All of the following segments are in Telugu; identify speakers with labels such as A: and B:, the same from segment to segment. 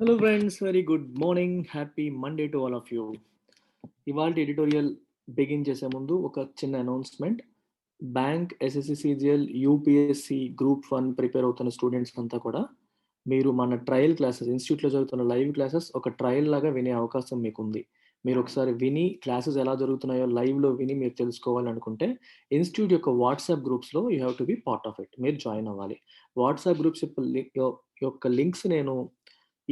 A: Hello friends, very good morning. Happy Monday to all of you. ఇవాళ ఎడిటోరియల్ బిగిన్ చేసే ముందు ఒక చిన్న announcement. Bank, SSC, CGL, UPSC group 1 prepare అవుతున్న స్టూడెంట్స్ అంతా కూడా మీరు మన ట్రయల్ క్లాసెస్, ఇన్స్టిట్యూట్లో జరుగుతున్న లైవ్ క్లాసెస్ ఒక ట్రయల్ లాగా వినే అవకాశం మీకు ఉంది. మీరు ఒకసారి విని క్లాసెస్ ఎలా జరుగుతున్నాయో లైవ్లో విని మీరు తెలుసుకోవాలనుకుంటే ఇన్స్టిట్యూట్ యొక్క వాట్సాప్ గ్రూప్స్లో you have to be part of it. మీరు జాయిన్ అవ్వాలి. వాట్సాప్ గ్రూప్స్ యొక్క లింక్స్ నేను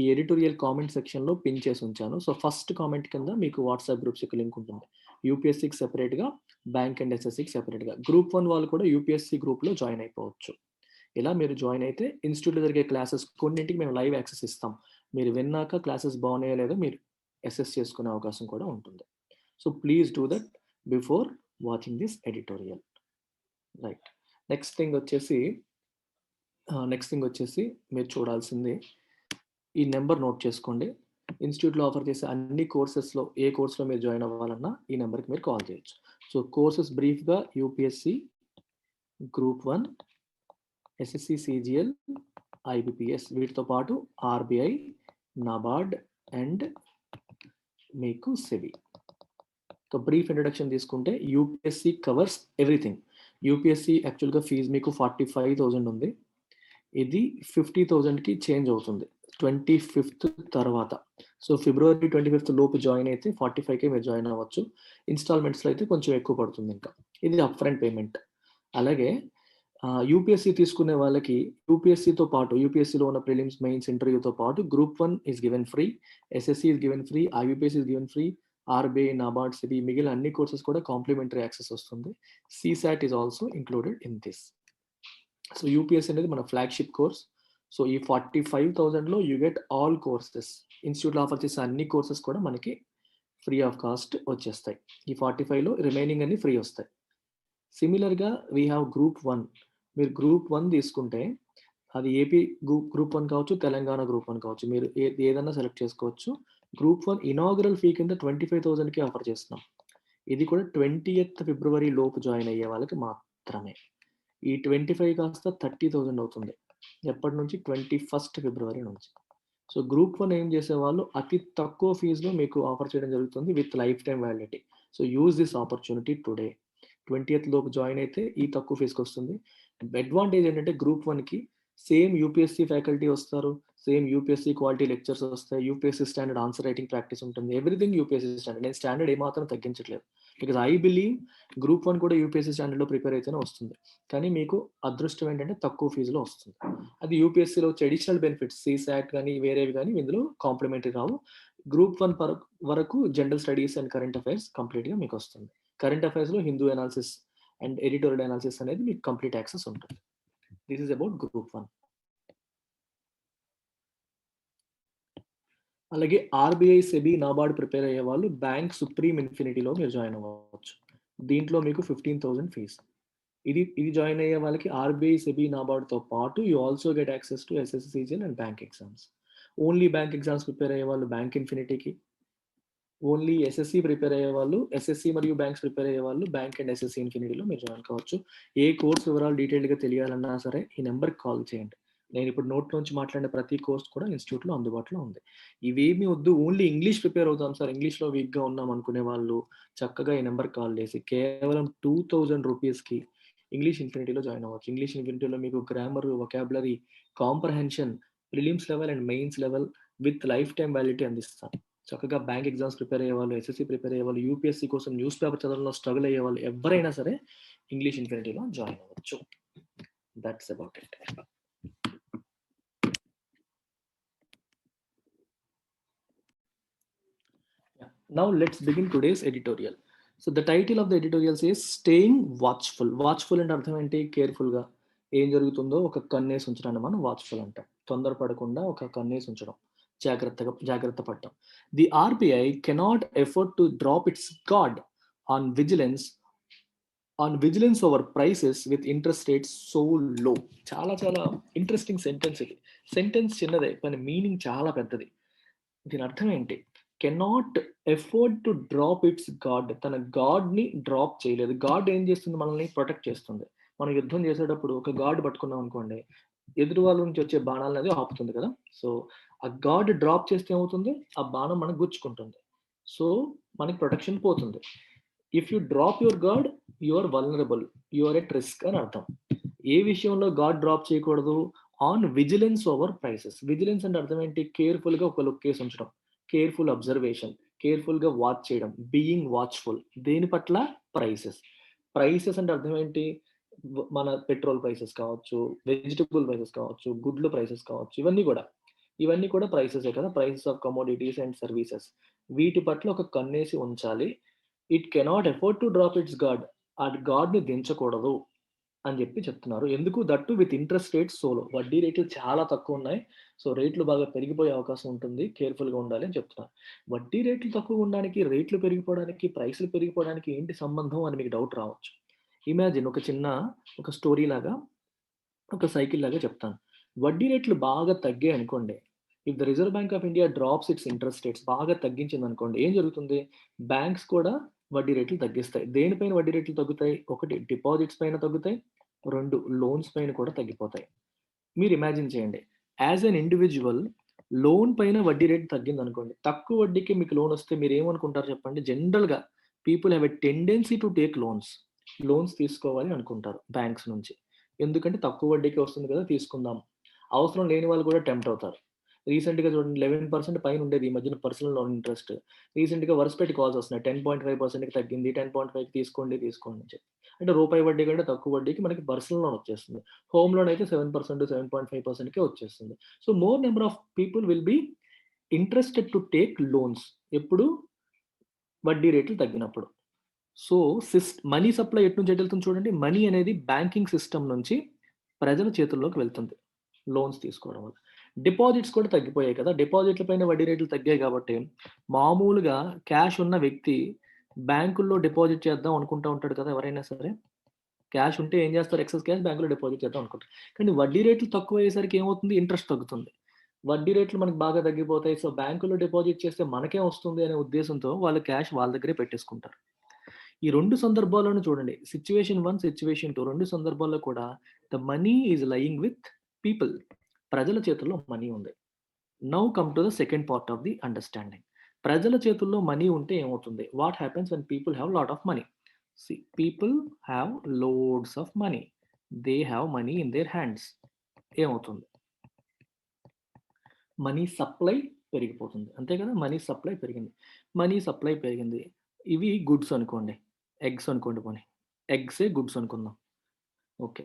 A: ఈ ఎడిటోరియల్ కామెంట్ సెక్షన్లో పిన్ చేసి ఉంచాను. సో ఫస్ట్ కామెంట్ కింద మీకు వాట్సాప్ గ్రూప్స్ యొక్క లింక్ ఉంటుంది. యూపీఎస్సీకి సెపరేట్గా, బ్యాంక్ అండ్ ఎస్ఎస్సికి సెపరేట్గా. గ్రూప్ 1 వాళ్ళు కూడా యూపీఎస్సీ గ్రూప్లో జాయిన్ అయిపోవచ్చు. ఇలా మీరు జాయిన్ అయితే ఇన్స్టిట్యూట్లో జరిగే క్లాసెస్ కొన్నింటికి మేము లైవ్ యాక్సెస్ ఇస్తాం. మీరు విన్నాక క్లాసెస్ బాగున్నాయో లేదో మీరు అసెస్ చేసుకునే అవకాశం కూడా ఉంటుంది. So please do that before watching this editorial. Right. Next thing వచ్చేసి మీరు చూడాల్సింది ఈ నెంబర్ నోట్ చేసుకోండి. ఇన్స్టిట్యూట్లో ఆఫర్ చేసే అన్ని కోర్సెస్లో ఏ కోర్సులో మీరు జాయిన్ అవ్వాలన్నా ఈ నెంబర్కి మీరు కాల్ చేయొచ్చు. సో కోర్సెస్ బ్రీఫ్గా UPSC, group 1, SSC, CGL, IBPS, వీటితో పాటు ఆర్బిఐ, నాబార్డ్ అండ్ మీకు సెబీ. సో బ్రీఫ్ ఇంట్రడక్షన్ తీసుకుంటే యూపీఎస్సి కవర్స్ ఎవ్రీథింగ్. యూపీఎస్సి యాక్చువల్గా ఫీజు మీకు 45,000 ఉంది. ఇది 50,000కి చేంజ్ అవుతుంది 25th తర్వాత. సో ఫిబ్రవరి 25th లోపు జాయిన్ అయితే 45K మీరు జాయిన్ అవ్వచ్చు. ఇన్స్టాల్మెంట్స్లో అయితే కొంచెం ఎక్కువ పడుతుంది. ఇంకా ఇది అప్ ఫ్రంట్ పేమెంట్. అలాగే యూపీఎస్సీ తీసుకునే వాళ్ళకి యూపీఎస్సీతో పాటు యూపీఎస్సీలో ఉన్న ప్రిలిమ్స్, మెయిన్స్, ఇంటర్వ్యూతో పాటు group 1 is given free, SSC is given free, IBPS is given free, RBI, NABARD, SEBI మిగిలిన అన్ని కోర్సెస్ కూడా కాంప్లిమెంటరీ యాక్సెస్ వస్తుంది. CSAT is also included in this. So UPSC అనేది మన ఫ్లాగ్షిప్ కోర్స్. సో ఈ 45,000లో యూ గెట్ ఆల్ కోర్సెస్. ఇన్స్టిట్యూట్లో ఆఫర్ చేసే అన్ని కోర్సెస్ కూడా మనకి ఫ్రీ ఆఫ్ కాస్ట్ వచ్చేస్తాయి. ఈ 45లో రిమైనింగ్ అన్ని ఫ్రీ వస్తాయి. సిమిలర్గా వీ హ్యావ్ గ్రూప్ 1. మీరు గ్రూప్ 1 తీసుకుంటే అది ఏపీ గ్రూప్ 1 కావచ్చు, తెలంగాణ గ్రూప్ 1 కావచ్చు, మీరు ఏదన్నా సెలెక్ట్ చేసుకోవచ్చు. గ్రూప్ 1 ఇనాగరల్ ఫీ కింద 25,000కి ఆఫర్ చేస్తున్నాం. ఇది కూడా 20th ఫిబ్రవరి లోపు జాయిన్ అయ్యే వాళ్ళకి మాత్రమే. ఈ 25 కాస్త 30,000 అవుతుంది. ఎప్పటి నుంచి? 21st ఫిబ్రవరి నుంచి. సో గ్రూప్ 1 ఏం చేసేవాళ్ళు అతి తక్కువ ఫీజులో మీకు ఆఫర్ చేయడం జరుగుతుంది with life time validity. So use this opportunity today. 20th లోపు జాయిన్ అయితే ఈ తక్కువ ఫీజుకి వస్తుంది. అడ్వాంటేజ్ ఏంటంటే గ్రూప్ 1కి సేమ్ యూపీఎస్సీ ఫ్యాకల్టీ వస్తారు, సేమ్ యూపీఎస్సీ క్వాలిటీ లెక్చర్స్ వస్తాయి, UPSC standard answer writing practice ఉంటుంది, ఎవ్రీథింగ్ యూపీఎస్సీ స్టాండర్డ్. నేను స్టాండర్డ్ ఏమాత్రం తగ్గించట్లేదు, బికాజ్ ఐ బిలీవ్ గ్రూప్ 1 కూడా యూపీఎస్సీ స్టాండర్డ్లో ప్రిపేర్ అయితేనే వస్తుంది. కానీ మీకు అదృష్టం ఏంటంటే తక్కువ ఫీజులో వస్తుంది. అది యూపీఎస్సీలో వచ్చే అడిషనల్ బెనిఫిట్స్, సిసాట్ కానీ వేరేవి కానీ ఇందులో కాంప్లిమెంటరీ రావు. గ్రూప్ 1 వరకు general studies and current affairs కంప్లీట్గా మీకు వస్తుంది. కరెంట్ అఫైర్స్లో Hindu analysis and editorial analysis అనేది మీకు కంప్లీట్ యాక్సెస్ ఉంటుంది. This is about group 1. అలాగే ఆర్బీఐ, సెబీ, నాబార్డ్ ప్రిపేర్ అయ్యే వాళ్ళు బ్యాంక్, సుప్రీం, ఇన్ఫినిటీలో మీరు జాయిన్ అవ్వచ్చు. దీంట్లో మీకు 15,000 ఫీజు. ఇది జాయిన్ అయ్యే వాళ్ళకి ఆర్బీఐ, సెబీ, నాబార్డ్తో పాటు you also get access to SSC, CGL and bank exams. Only bank exams prepare అయ్యే వాళ్ళు బ్యాంక్ ఇన్ఫినిటీకి, ఓన్లీ ఎస్ఎస్సి ప్రిపేర్ అయ్యే వాళ్ళు, ఎస్ఎస్సి మరియు బ్యాంక్స్ ప్రిపేర్ అయ్యే వాళ్ళు బ్యాంక్ అండ్ ఎస్ఎస్సి ఇన్ఫినిటీలో మీరు జాయిన్ కావచ్చు. ఏ కోర్స్ వివరాలు డీటెయిల్గా తెలియాలన్నా సరే ఈ నెంబర్కి కాల్ చేయండి. నేను ఇప్పుడు నోట్ నుంచి మాట్లాడిన ప్రతి కోర్స్ కూడా ఇన్స్టిట్యూట్లో అందుబాటులో ఉంది. ఇవేమీ వద్దు, ఓన్లీ ఇంగ్లీష్ ప్రిపేర్ అవుతాం సార్, ఇంగ్లీష్లో వీక్గా ఉన్నాం అనుకునే వాళ్ళు చక్కగా ఈ నెంబర్కి కాల్ చేసి కేవలం 2,000 రూపీస్కి ఇంగ్లీష్ ఇన్ఫినిటీలో జాయిన్ అవ్వచ్చు. ఇంగ్లీష్ ఇన్ఫినిటీలో మీకు grammar, vocabulary, comprehension, prelims level and mains level with life time validity అందిస్తాను. చక్కగా బ్యాంక్ ఎగ్జామ్స్ ప్రిపేర్ అయ్యే వాళ్ళు, ఎస్ఎస్సి ప్రిపేర్ అయ్యే వాళ్ళు, యూపీఎస్సీ కోసం న్యూస్ పేపర్ చదవడంలో స్ట్రగుల్ అయ్యే వాళ్ళు ఎవరైనా సరే ఇంగ్లీష్ ఇన్ఫినిటీలో జాయిన్ అవ్వచ్చు. That's about it. Now let's begin today's editorial. So the title of the editorial says staying watchful. Watchful అంటే అర్థం ఏంటి? కేర్ఫుల్గా ఏం జరుగుతుందో ఒక కన్నేసి ఉంచడాన్ని మనం వాచ్ఫుల్ అంటాం. తొందరపడకుండా ఒక కన్నేసి ఉంచడం, జాగ్రత్త పడటం. The RBI cannot afford to drop its guard on vigilance over prices with interest rates so low. చాలా ఇంట్రెస్టింగ్ సెంటెన్స్ ఇది. సెంటెన్స్ చిన్నదే కానీ మీనింగ్ చాలా పెద్దది. దీని అర్థం ఏంటి? Cannot afford to drop its guard. తన గాడ్ని డ్రాప్ చేయలేదు. గాడ్ ఏం చేస్తుంది? మనల్ని ప్రొటెక్ట్ చేస్తుంది. మనం యుద్ధం చేసేటప్పుడు ఒక గాడ్ పట్టుకున్నాం అనుకోండి, ఎదుటి వాళ్ళ నుంచి వచ్చే బాణాలు అనేది ఆపుతుంది కదా. సో ఆ గాడ్ డ్రాప్ చేస్తే ఏమవుతుంది, ఆ బాణం మనకు గుచ్చుకుంటుంది. సో మనకి ప్రొటెక్షన్ పోతుంది. If you drop your guard you are vulnerable, you are at risk అని అర్థం. ఏ విషయంలో గాడ్ డ్రాప్ చేయకూడదు, on vigilance over prices. Vigilance అంటే అర్థం ఏంటి, కేర్ఫుల్ గా ఒక లుక్ కేసి ఉంచడం, కేర్ఫుల్ అబ్జర్వేషన్, కేర్ఫుల్ గా వాచ్ చేయడం, బీయింగ్ వాచ్ఫుల్. దేని పట్ల, ప్రైసెస్. ప్రైసెస్ అంటే అర్థం ఏంటి, మన పెట్రోల్ ప్రైసెస్ కావచ్చు, వెజిటబుల్ ప్రైసెస్ కావచ్చు, గుడ్లు ప్రైసెస్ కావచ్చు, ఇవన్నీ కూడా ప్రైసెసే కదా. Prices of commodities and services. వీటి పట్ల ఒక కన్నేసి ఉంచాలి. It cannot afford to drop its guard. ఆ గాడ్ ని దించకూడదు అని చెప్పి చెప్తున్నారు. ఎందుకు, that with interest rates so low. వడ్డీ రేట్లు చాలా తక్కువ ఉన్నాయి. సో రేట్లు బాగా పెరిగిపోయే అవకాశం ఉంటుంది, కేర్ఫుల్గా ఉండాలి అని చెప్తున్నారు. వడ్డీ రేట్లు తక్కువ ఉండడానికి, రేట్లు పెరిగిపోవడానికి, ప్రైస్లు పెరిగిపోవడానికి ఏంటి సంబంధం అని మీకు డౌట్ రావచ్చు. ఇమాజిన్ ఒక స్టోరీ లాగా, ఒక సైకిల్ లాగా చెప్తాను. వడ్డీ రేట్లు బాగా తగ్గాయి అనుకోండి, if the reserve bank of India drops it's interest rates, బాగా తగ్గించింది అనుకోండి, ఏం జరుగుతుంది, బ్యాంక్స్ కూడా వడ్డీ రేట్లు తగ్గిస్తాయి. దేనిపైన వడ్డీ రేట్లు తగ్గుతాయి, ఒకటి డిపాజిట్స్ పైన తగ్గుతాయి, రెండు లోన్స్ పైన కూడా తగ్గిపోతాయి. మీరు ఇమాజిన్ చేయండి, యాజ్ అన్ ఇండివిజువల్ లోన్ పైన వడ్డీ రేట్ తగ్గింది అనుకోండి, తక్కువ వడ్డీకి మీకు లోన్ వస్తే మీరు ఏమనుకుంటారు చెప్పండి. జనరల్గా people have a tendency to take loans తీసుకోవాలి అనుకుంటారు బ్యాంక్స్ నుంచి. ఎందుకంటే తక్కువ వడ్డీకి వస్తుంది కదా, తీసుకుందాం. అవసరం లేని వాళ్ళు కూడా టెంప్ట్ అవుతారు. రీసెంట్‌గా చూడండి, 11% పైన ఉండేది ఈ మధ్యన పర్సనల్ లోన్ ఇంట్రెస్ట్. రీసెంట్‌గా వరుస పెట్టి కాల్స్ వస్తున్నాయి. 10.5%కి తగ్గింది, 10.5కి తీసుకోండి అని చెప్పి. అంటే రూపాయి వడ్డీ కంటే తక్కువ వడ్డీకి మనకి పర్సనల్ లోన్ వచ్చేస్తుంది. హోమ్ లోన్ అయితే 7%, 7.5%కే వచ్చేస్తుంది. So more number of people will be interested to take loans. ఎప్పుడు, వడ్డీ రేట్లు తగ్గినప్పుడు. సో మనీ సప్లై ఎటు నుంచి ఎటు వెళ్తుంది చూడండి. మనీ అనేది బ్యాంకింగ్ సిస్టమ్ నుంచి ప్రజల చేతుల్లోకి వెళ్తుంది లోన్స్ తీసుకోవడం వల్ల. డిపాజిట్స్ కూడా తగ్గిపోయాయి కదా. డిపాజిట్ల పైన వడ్డీ రేట్లు తగ్గాయి కాబట్టి మామూలుగా క్యాష్ ఉన్న వ్యక్తి బ్యాంకుల్లో డిపాజిట్ చేద్దాం అనుకుంటూ ఉంటాడు కదా. ఎవరైనా సరే క్యాష్ ఉంటే ఏం చేస్తారు, ఎక్సెస్ క్యాష్ బ్యాంకులో డిపాజిట్ చేద్దాం అనుకుంటారు. కానీ వడ్డీ రేట్లు తక్కువ అయ్యేసరికి ఏమవుతుంది, ఇంట్రెస్ట్ తగ్గుతుంది. వడ్డీ రేట్లు మనకు బాగా తగ్గిపోతాయి. సో బ్యాంకులో డిపాజిట్ చేస్తే మనకేం వస్తుంది అనే ఉద్దేశంతో వాళ్ళు క్యాష్ వాళ్ళ దగ్గరే పెట్టేసుకుంటారు. ఈ 2 సందర్భాల్లోనూ చూడండి, సిట్యుయేషన్ 1, సిట్యుయేషన్ 2, 2 సందర్భాల్లో కూడా the money is lying with people. ప్రజల చేతుల్లో మనీ ఉంది. Now come to the second part of the understanding. ప్రజల చేతుల్లో మనీ ఉంటే ఏమవుతుంది? What happens when people have lot of money? People have loads of money. They have money in their hands. ఏమవుతుంది? మనీ సప్లై పెరిగిపోతుంది. అంతే కదా. మనీ సప్లై పెరిగింది. ఇవి గుడ్స్ అనుకోండి. ఎగ్స్ అనుకోండి పోనీ. ఎగ్సే గుడ్స్ అనుకుందాం. ఓకే.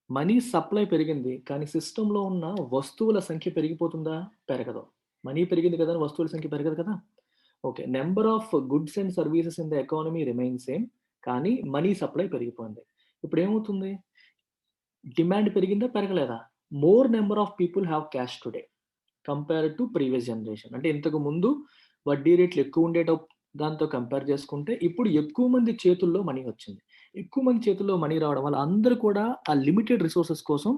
A: మనీ సప్లై పెరిగింది. కానీ సిస్టమ్‌లో ఉన్న వస్తువుల సంఖ్య పెరిగిపోతుందా? పెరగదు. మనీ పెరిగింది కదా అని వస్తువుల సంఖ్య పెరగదు కదా. Okay. Number of goods and services in the economy remains same. కానీ మనీ సప్లై పెరిగిపోయింది. ఇప్పుడేమవుతుంది? డిమాండ్ పెరిగిందా? పెరగలేదా? More number of people have cash today compared to previous generation. అంటే ఇంతకు ముందు వడ్డీ రేట్లు ఎక్కువ దాంతో కంపేర్ చేసుకుంటే ఇప్పుడు ఎక్కువ మంది చేతుల్లో మనీ వచ్చింది. ఎక్కువ మంది చేతుల్లో మనీ రావడం వల్ల అందరూ కూడా ఆ లిమిటెడ్ రిసోర్సెస్ కోసం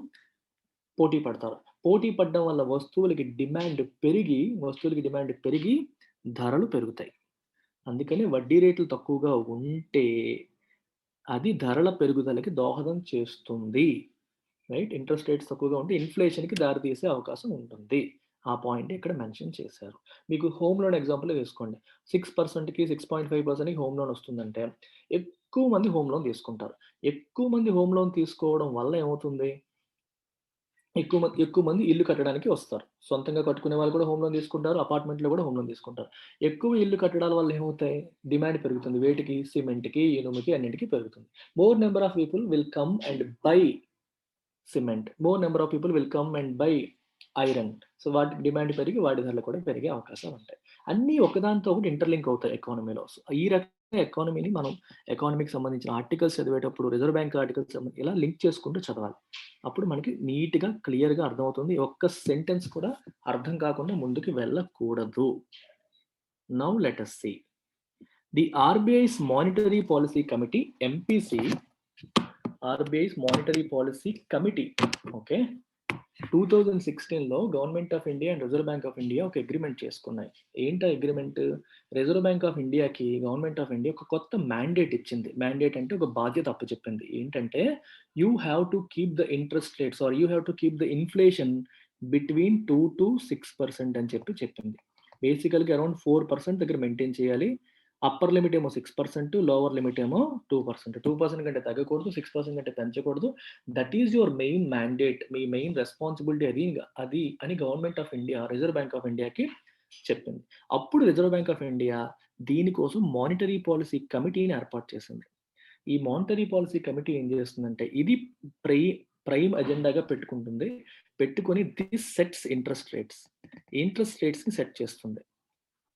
A: పోటీ పడతారు. పోటీ పడడం వల్ల వస్తువులకి డిమాండ్ పెరిగి ధరలు పెరుగుతాయి. అందుకని వడ్డీ రేట్లు తక్కువగా ఉంటే అది ధరల పెరుగుదలకి దోహదం చేస్తుంది. రైట్. ఇంట్రెస్ట్ రేట్స్ తక్కువగా ఉంటే ఇన్ఫ్లేషన్‌కి దారితీసే అవకాశం ఉంటుంది. ఆ పాయింట్ ఇక్కడ మెన్షన్ చేశారు. మీకు హోమ్ లోన్ ఎగ్జాంపులే తీసుకోండి. 6%కి, 6.5%కి హోమ్ లోన్ వస్తుందంటే ఎక్కువ మంది హోమ్ లోన్ తీసుకుంటారు. ఎక్కువ మంది హోమ్ లోన్ తీసుకోవడం వల్ల ఏమవుతుంది? ఎక్కువ మంది ఇల్లు కట్టడానికి వస్తారు. సొంతంగా కట్టుకునే వాళ్ళు కూడా హోమ్ లోన్ తీసుకుంటారు. అపార్ట్మెంట్‌లో కూడా హోమ్ లోన్ తీసుకుంటారు. ఎక్కువ ఇల్లు కట్టడాల వల్ల ఏమవుతాయి? డిమాండ్ పెరుగుతుంది. వేటికి? సిమెంట్‌కి, ఇనుముకి అన్నిటికి పెరుగుతుంది. More number of people will come and by cement. More number of people will come and by iron. So వాటి డిమాండ్ పెరిగి వాటి ధరలు కూడా పెరిగే అవకాశాలు ఉంటాయి. అన్నీ ఒకదానితో ఒకటి ఇంటర్‌లింక్ అవుతాయి ఎకానమీలో. సో ఈ రకంగా ఎకానమీని మనం ఎకానమీకి సంబంధించిన ఆర్టికల్స్ చదివేటప్పుడు రిజర్వ్ బ్యాంక్ ఆర్టికల్స్ ఇలా లింక్ చేసుకుంటూ చదవాలి. అప్పుడు మనకి నీట్‌గా, క్లియర్‌గా అర్థమవుతుంది. ఒక్క సెంటెన్స్ కూడా అర్థం కాకుండా ముందుకు వెళ్ళకూడదు. Now let us see. The RBI's Monetary Policy Committee, MPC, RBI's Monetary Policy Committee, okay, 2016లో government of India and reserve bank of India ఒక అగ్రీమెంట్ చేసుకున్నాయి. ఏంటా అగ్రీమెంట్? రిజర్వ్ బ్యాంక్ ఆఫ్ ఇండియాకి గవర్నమెంట్ ఆఫ్ ఇండియా ఒక కొత్త మ్యాండేట్ ఇచ్చింది. మ్యాండేట్ అంటే ఒక బాధ్యత అప్పచెప్పింది. ఏంటంటే you have to keep the interest rates or you have to keep the inflation between 2-6% అని చెప్పింది. బేసికల్‌గా అరౌండ్ 4% దగ్గర మెయింటైన్ చేయాలి. అప్పర్ లిమిట్ ఏమో 6%, లోవర్ లిమిట్ ఏమో 2%. 2% కంటే తగ్గకూడదు, 6% కంటే పెంచకూడదు. That is your main mandate. మీ మెయిన్ రెస్పాన్సిబిలిటీ అది అని government of India, reserve bank of ఇండియాకి చెప్పింది. అప్పుడు రిజర్వ్ బ్యాంక్ ఆఫ్ ఇండియా దీనికోసం మానిటరీ పాలిసీ కమిటీని ఏర్పాటు చేసింది. ఈ మానిటరీ పాలిసీ కమిటీ ఏం చేస్తుందంటే ఇది ప్రై ప్రైమ్ అజెండాగా పెట్టుకుంటుంది. పెట్టుకొని దిస్ సెట్స్ ఇంట్రెస్ట్ రేట్స్‌ని సెట్ చేస్తుంది.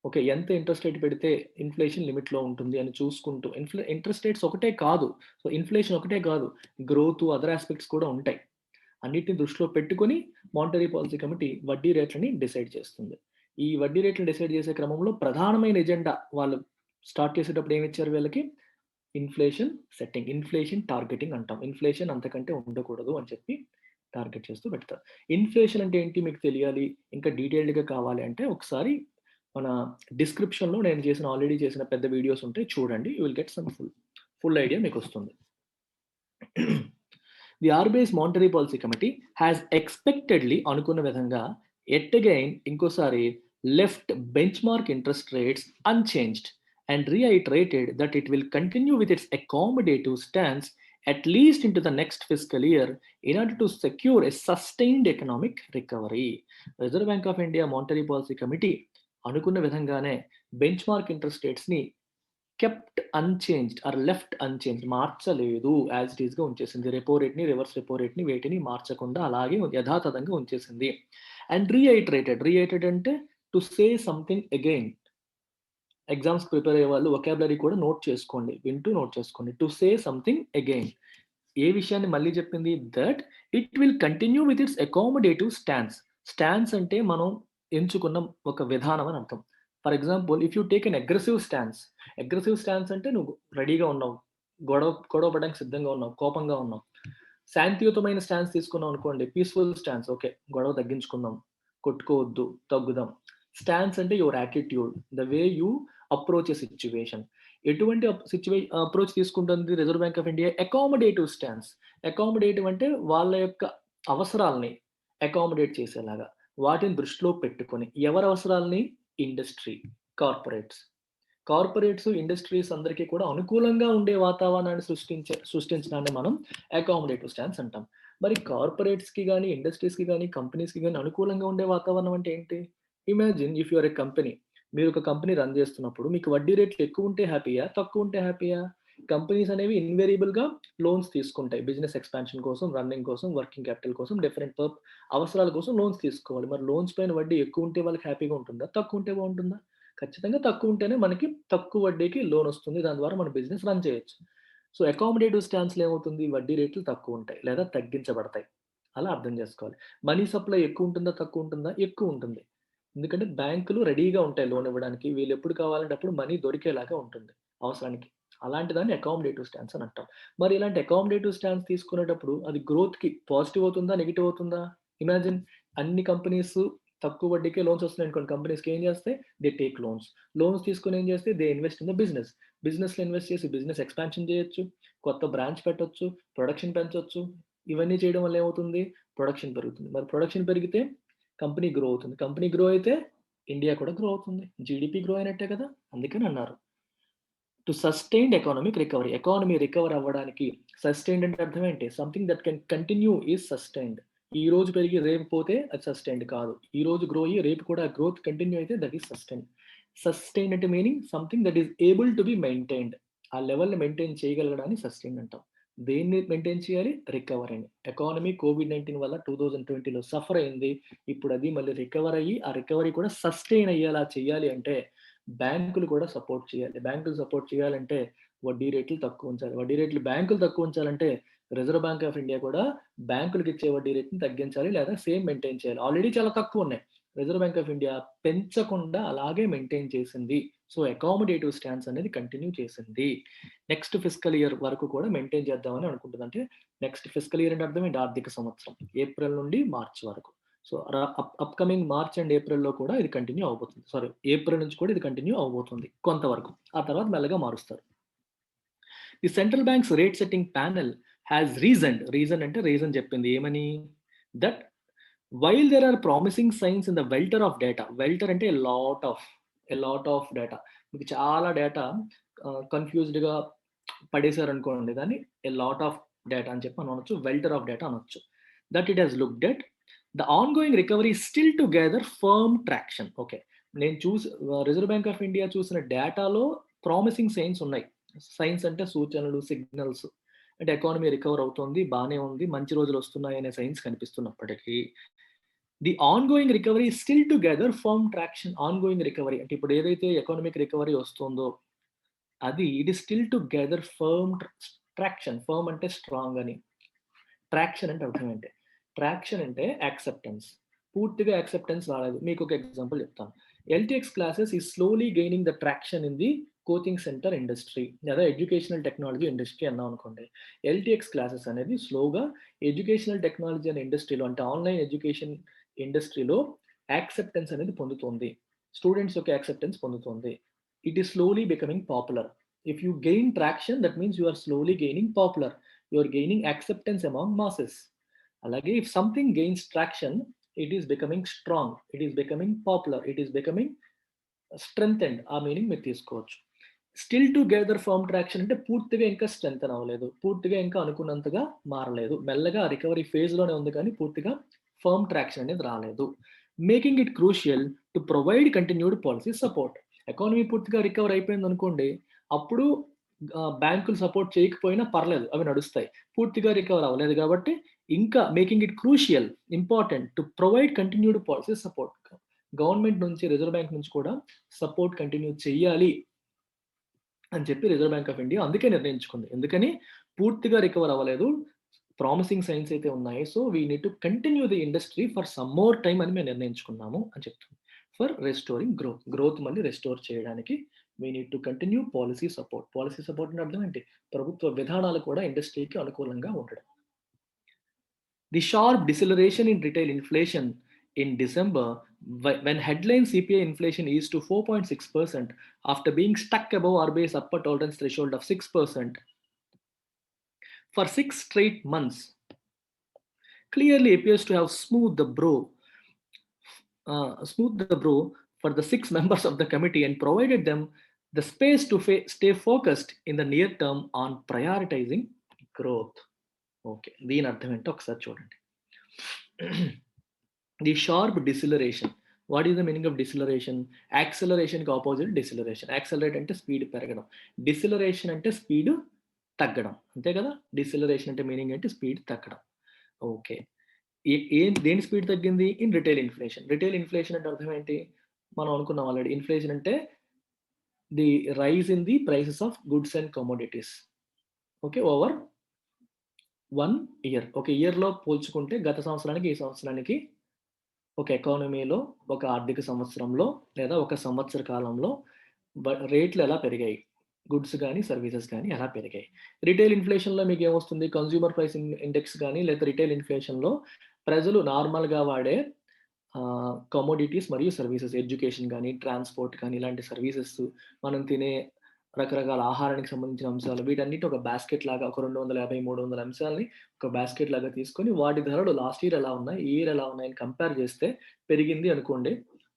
A: ఓకే. ఎంత ఇంట్రెస్ట్ రేట్ పెడితే ఇన్‌ఫ్లేషన్ లిమిట్‌లో ఉంటుంది అని చూసుకుంటూ ఇంట్రెస్ట్ రేట్స్ ఒకటే కాదు. సో, ఇన్‌ఫ్లేషన్ ఒకటే కాదు. గ్రోత్, అదర్ యాస్పెక్ట్స్ కూడా ఉంటాయి. అన్నిటిని దృష్టిలో పెట్టుకొని మానిటరీ పాలిసీ కమిటీ వడ్డీ రేట్లని డిసైడ్ చేస్తుంది. ఈ వడ్డీ రేట్లను డిసైడ్ చేసే క్రమంలో ప్రధానమైన ఎజెండా వాళ్ళు స్టార్ట్ చేసేటప్పుడు ఏమిచ్చారు వీళ్ళకి? ఇన్‌ఫ్లేషన్ సెట్టింగ్, ఇన్‌ఫ్లేషన్ టార్గెటింగ్ అంటాం. ఇన్‌ఫ్లేషన్ అంతకంటే ఉండకూడదు అని చెప్పి టార్గెట్ చేస్తూ పెడతారు. ఇన్‌ఫ్లేషన్ అంటే ఏంటి మీకు తెలియాలి, ఇంకా డీటెయిల్డ్‌గా కావాలి అంటే ఒకసారి మన డిస్క్రిప్షన్‌లో నేను ఆల్రెడీ చేసిన పెద్ద వీడియోస్ ఉంటాయి చూడండి. You will get some full idea మీకొస్తుంది. The RBI's monetary policy committee has expectedly అనుకున్న విధంగా యెట్ అగైన్ ఇంకోసారి left benchmark interest rates unchanged and reiterated that it will continue with its accommodative stance at least into the next fiscal year in order to secure a sustained economic recovery. Reserve bank of India monetary policy committee అనుకున్న విధంగానే బెంచ్ మార్క్ ఇంట్రెస్ట్ రేట్స్‌ని kept unchanged or left unchanged మార్చలేదు. యాజ్ ఇట్ ఈస్‌గా ఉంచేసింది. రెపో రేట్‌ని, రివర్స్ రెపో రేట్‌ని వేటిని మార్చకుండా అలాగే యథాతథంగా ఉంచేసింది. అండ్ రీఐటరేటెడ్ అంటే టు సే సంథింగ్ అగైన్. ఎగ్జామ్స్‌కి ప్రిపేర్ అయ్యేవాళ్ళు వొకాబులరీ కూడా నోట్ చేసుకోండి. వింటూ నోట్ చేసుకోండి. To say something again. ఏ విషయాన్ని మళ్ళీ చెప్పింది? That it will continue with its accommodative stance. Stance అంటే మనం ఎంచుకున్న ఒక విధానం అని అర్థం. For example if you take an aggressive stance అంటే నువ్వు రెడీగా ఉన్నావు. గొడవ పడడానికి సిద్ధంగా ఉన్నావు. కోపంగా ఉన్నావు. శాంతియుతమైన స్టాన్స్ తీసుకున్నాం అనుకోండి. Peaceful stance. ఓకే. గొడవ తగ్గించుకుందాం. కొట్టుకోవద్దు. తగ్గుదాం. స్టాన్స్ అంటే your attitude. The way you approach a situation. ఎటువంటి అప్రోచ్ తీసుకుంటుంది reserve bank of India? Accommodative stance. Accommodative అంటే వాళ్ళ యొక్క అవసరాల్ని అకామోడేట్ చేసేలాగా. వాటిని దృష్టిలో పెట్టుకొని ఎవరి అవసరాల్ని? ఇండస్ట్రీ, కార్పొరేట్స్, ఇండస్ట్రీస్ అందరికీ కూడా అనుకూలంగా ఉండే వాతావరణాన్ని సృష్టించడాన్ని మనం అకామోడేటివ్ స్టాన్స్ అంటాం. మరి కార్పొరేట్స్‌కి గాని, ఇండస్ట్రీస్‌కి గాని, కంపెనీస్‌కి గాని అనుకూలంగా ఉండే వాతావరణం అంటే ఏంటి? Imagine if you are a company. మీరు ఒక కంపెనీ రన్ చేస్తున్నప్పుడు మీకు వడ్డీ రేట్లు ఎక్కువుంటే హ్యాపీయా? తక్కువుంటే హ్యాపీయా? కంపెనీస్ అనేవి ఇన్‌వేరియబుల్‌గా లోన్స్ తీసుకుంటాయి. బిజినెస్ ఎక్స్‌పాన్షన్ కోసం, రన్నింగ్ కోసం, వర్కింగ్ క్యాపిటల్ కోసం, డిఫరెంట్ అవసరాల కోసం లోన్స్ తీసుకోవాలి. మరి లోన్స్ పైన వడ్డీ ఎక్కువుంటే వాళ్ళకి హ్యాపీగా ఉంటుందా? తక్కువుంటే బావుంటుందా? ఖచ్చితంగా తక్కువుంటేనే మనకి తక్కువ వడ్డీకి లోన్ వస్తుంది. దాని ద్వారా మన బిజినెస్ రన్ చేయొచ్చు. సో, అకామోడేటివ్ స్టాన్స్‌లో ఏమవుతుంది? వడ్డీ రేట్లు తక్కువుంటాయి లేదా తగ్గించబడతాయి. అలా అర్థం చేసుకోవాలి. మనీ సప్లై ఎక్కువుంటుందా? తక్కువుంటుందా? ఎక్కువుంటుంది. ఎందుకంటే బ్యాంకులు రెడీగా ఉంటాయి లోన్ ఇవ్వడానికి. వీళ్ళు ఎప్పుడు కావాలంటే అప్పుడు మనీ దొరికేలాగా ఉంటుంది అవసరానికి. అలాంటి దాన్ని అకామోడేటివ్ స్టాన్స్ అని అంటాం. మరి ఇలాంటి అకామోడేటివ్ స్టాన్స్ తీసుకునేటప్పుడు అది గ్రోత్‌కి పాజిటివ్ అవుతుందా? నెగెటివ్ అవుతుందా? ఇమాజిన్ అన్ని కంపెనీస్ తక్కువ వడ్డీకే లోన్స్ వస్తున్నాయనుకోండి. కంపెనీస్‌కి ఏం చేస్తాయి? They take loans. లోన్స్ తీసుకొని ఏం చేస్తాయి? They invest in the business. బిజినెస్‌లో ఇన్వెస్ట్ చేసి బిజినెస్ ఎక్స్‌పాన్షన్ చేయొచ్చు. కొత్త బ్రాంచ్ పెట్టొచ్చు. ప్రొడక్షన్ పెంచొచ్చు. ఇవన్నీ చేయడం వల్ల ఏమవుతుంది? ప్రొడక్షన్ పెరుగుతుంది. మరి ప్రొడక్షన్ పెరిగితే కంపెనీ గ్రో అవుతుంది. కంపెనీ గ్రో అయితే ఇండియా కూడా గ్రో అవుతుంది. జీడీపీ గ్రో అయినట్టే కదా! అందుకని అన్నారు. To sustained economic recovery. Economy recover అవ్వడానికి సస్టైన్డ్ అంటే అర్థం ఏంటి? Something that can continue is sustained. ఈ రోజు పెరిగి రేపు పోతే అది సస్టైన్డ్ కాదు. ఈ రోజు గ్రో అయ్యి రేపు కూడా గ్రోత్ కంటిన్యూ అయితే దట్ ఈస్ సస్టైన్డ్. సస్టైన్డ్ అంటే meaning something that is able to be maintained. ఆ లెవెల్‌ని మెయింటైన్ చేయగలగడాన్ని సస్టైన్డ్ అంటాం. దేన్ని మెయింటైన్ చేయాలి? రికవరీని. ఎకానమీ కోవిడ్-19 వల్ల 2020లో సఫర్ అయింది. ఇప్పుడు అది మళ్ళీ రికవర్ అయ్యి, ఆ రికవరీ కూడా సస్టైన్ అయ్యేలా చేయాలి అంటే బ్యాంకులు కూడా సపోర్ట్ చేయాలి. బ్యాంకులు సపోర్ట్ చేయాలంటే వడ్డీ రేట్లు తక్కువ ఉంచాలి. వడ్డీ రేట్లు బ్యాంకులు తక్కువ ఉంచాలంటే రిజర్వ్ బ్యాంక్ ఆఫ్ ఇండియా కూడా బ్యాంకులకిచ్చే వడ్డీ రేట్‌ని తగ్గించాలి లేదా సేమ్ మెయింటైన్ చేయాలి. ఆల్రెడీ చాలా తక్కువున్నాయి. రిజర్వ్ బ్యాంక్ ఆఫ్ ఇండియా పెంచకుండా అలాగే మెయింటైన్ చేసింది. సో అకామిడేటివ్ స్టాన్స్ అనేది కంటిన్యూ చేసింది. నెక్స్ట్ ఫిస్కల్ ఇయర్ వరకు కూడా మెయింటైన్ చేద్దామని అనుకుంటుంది. అంటే నెక్స్ట్ ఫిస్కల్ ఇయర్ అంటే అర్థం ఏంటి? ఆర్థిక సంవత్సరం ఏప్రిల్ నుండి మార్చ్ వరకు. సో అప్కమింగ్ మార్చ్ అండ్ ఏప్రిల్‌లో కూడా ఇది కంటిన్యూ అవబోతుంది. సారీ, ఏప్రిల్ నుంచి కూడా ఇది కంటిన్యూ అవ్వబోతుంది కొంతవరకు. ఆ తర్వాత మెల్లగా మారుస్తారు. The central banks rate setting panel has reason అంటే రీజన్ చెప్పింది ఏమని? That while there are promising signs in the welter of data. Welter అంటే ఎ లాట్ ఆఫ్ డేటా. మీకు చాలా డేటా కన్‌ఫ్యూజ్డ్‌గా పడేసారనుకోండి, దాన్ని ఎ లాట్ ఆఫ్ డేటా అని చెప్పి మనం అనొచ్చు. వెల్టర్ ఆఫ్ డేటా అనొచ్చు. That it has looked at the ongoing recovery still to gather firm traction. Okay. నేను రిజర్వ్ బ్యాంక్ ఆఫ్ ఇండియా చూసిన డేటాలో ప్రామిసింగ్ సైన్స్ ఉన్నాయి. సైన్స్ అంటే సూచనలు, సిగ్నల్స్. అంటే ఎకానమీ రికవర్ అవుతుంది, బానే ఉంది, మంచి రోజులు వస్తున్నాయి అనే సైన్స్ కనిపిస్తున్నప్పటికీ the ongoing recovery still to gather firm traction. Ongoing recovery అంటే ఇప్పుడు ఏదైతే ఎకనామిక్ రికవరీ వస్తుందో అది it is still to gather firm traction. Firm అంటే స్ట్రాంగ్ అని. ట్రాక్షన్ అంటే అర్థం ఏంటి? ట్రాక్షన్ అంటే యాక్సెప్టెన్స్. పూర్తిగా యాక్సెప్టెన్స్ రాలేదు. మీకు ఒక ఎగ్జాంపుల్ చెప్తాను. LTX classes is slowly gaining the traction in the coaching centre industry లేదా ఎడ్యుకేషనల్ టెక్నాలజీ ఇండస్ట్రీ అన్నాం అనుకోండి. ఎల్‌టిఎక్స్ క్లాసెస్ అనేది స్లోగా ఎడ్యుకేషనల్ టెక్నాలజీ అనే ఇండస్ట్రీలో అంటే ఆన్‌లైన్ ఎడ్యుకేషన్ ఇండస్ట్రీలో యాక్సెప్టెన్స్ అనేది పొందుతుంది. స్టూడెంట్స్ యొక్క యాక్సెప్టెన్స్ పొందుతుంది. It is slowly becoming popular. If you gain traction that means you are slowly gaining popular. You are gaining acceptance among masses. Alage, if something gains traction, it is becoming strong, it is becoming popular, it is becoming strengthened. ఆ మీనింగ్ మీరు తీసుకోవచ్చు. స్టిల్ టుగెదర్ ఫర్మ్ ట్రాక్షన్ అంటే పూర్తిగా ఇంకా స్ట్రెంగ్తెన్ అవ్వలేదు, పూర్తిగా ఇంకా అనుకున్నంతగా మారలేదు, మెల్లగా రికవరీ ఫేజ్‌లోనే ఉంది కానీ పూర్తిగా ఫర్మ్ ట్రాక్షన్ అనేది రాలేదు. Making it crucial to provide continued policy support. Economy పూర్తిగా రికవర్ అయిపోయిందనుకోండి, అప్పుడు బ్యాంకులు సపోర్ట్ చేయకపోయినా పర్లేదు, అవి నడుస్తాయి. పూర్తిగా రికవర్ అవ్వలేదు కాబట్టి ఇంకా making it crucial, important to provide continued policy support. Government నుంచి, రిజర్వ్ బ్యాంక్ నుంచి కూడా సపోర్ట్ కంటిన్యూ చేయాలి అని చెప్పి రిజర్వ్ బ్యాంక్ ఆఫ్ ఇండియా అందుకే నిర్ణయించుకుంది. ఎందుకని? పూర్తిగా రికవర్ అవ్వలేదు, ప్రామిసింగ్ సైన్స్ అయితే ఉన్నాయి. So we need to continue the industry for some more time అని మేము నిర్ణయించుకున్నాము అని చెప్తుంది. ఫర్ రెస్టోరింగ్ గ్రోత్ మళ్ళీ రెస్టోర్ చేయడానికి we need to continue policy support. Policy support అంటే అర్థం ఏంటి? ప్రభుత్వ విధానాలు కూడా ఇండస్ట్రీకి అనుకూలంగా ఉండడం. The sharp deceleration in retail inflation in December, when headline CPI inflation eased to 4.6% after being stuck above RBI's upper tolerance threshold of 6% for 6 straight months, clearly appears to have smoothed the brow for the 6 members of the committee and provided them the space to stay focused in the near term on prioritizing growth. Okay, దీని అర్థం ఏంటో ఒకసారి చూడండి. The sharp deceleration. What is the meaning of deceleration? Acceleration కి opposite deceleration. Accelerate అంటే స్పీడ్ పెరగడం, deceleration అంటే స్పీడ్ తగ్గడం, అంతే కదా? Deceleration అంటే మీనింగ్ ఏంటి? స్పీడ్ తగ్గడం. ఓకే, దేని స్పీడ్ తగ్గింది? In retail inflation. Retail inflation అంటే అర్థం ఏంటి? మనం అనుకున్నాం ఆల్రెడీ. ఇన్ఫ్లేషన్ అంటే the rise in the prices of goods and commodities. Okay, over 1 year. ఒక ఇయర్లో పోల్చుకుంటే గత సంవత్సరానికి ఈ సంవత్సరానికి ఒక ఎకానమీలో, ఒక ఆర్థిక సంవత్సరంలో లేదా ఒక సంవత్సర కాలంలో రేట్లు ఎలా పెరిగాయి, గుడ్స్ కానీ సర్వీసెస్ కానీ ఎలా పెరిగాయి. రిటైల్ ఇన్ఫ్లేషన్లో మీకు ఏమొస్తుంది? కన్స్యూమర్ ప్రైస్ ఇండెక్స్ కానీ లేదా రిటైల్ ఇన్ఫ్లేషన్లో ప్రజలు నార్మల్గా వాడే కమోడిటీస్ మరియు సర్వీసెస్, ఎడ్యుకేషన్ కానీ, ట్రాన్స్పోర్ట్ కానీ, ఇలాంటి సర్వీసెస్, మనం తినే రకరకాల ఆహారానికి సంబంధించిన అంశాలు, వీటన్నిటి ఒక బాస్కెట్ లాగా ఒక 250, 300 అంశాలని ఒక బాస్కెట్ లాగా తీసుకొని వాటి ధరలు లాస్ట్ ఇయర్ ఎలా ఉన్నాయి, ఈ ఇయర్ ఎలా ఉన్నాయని కంపేర్ చేస్తే పెరిగింది అనుకోండి,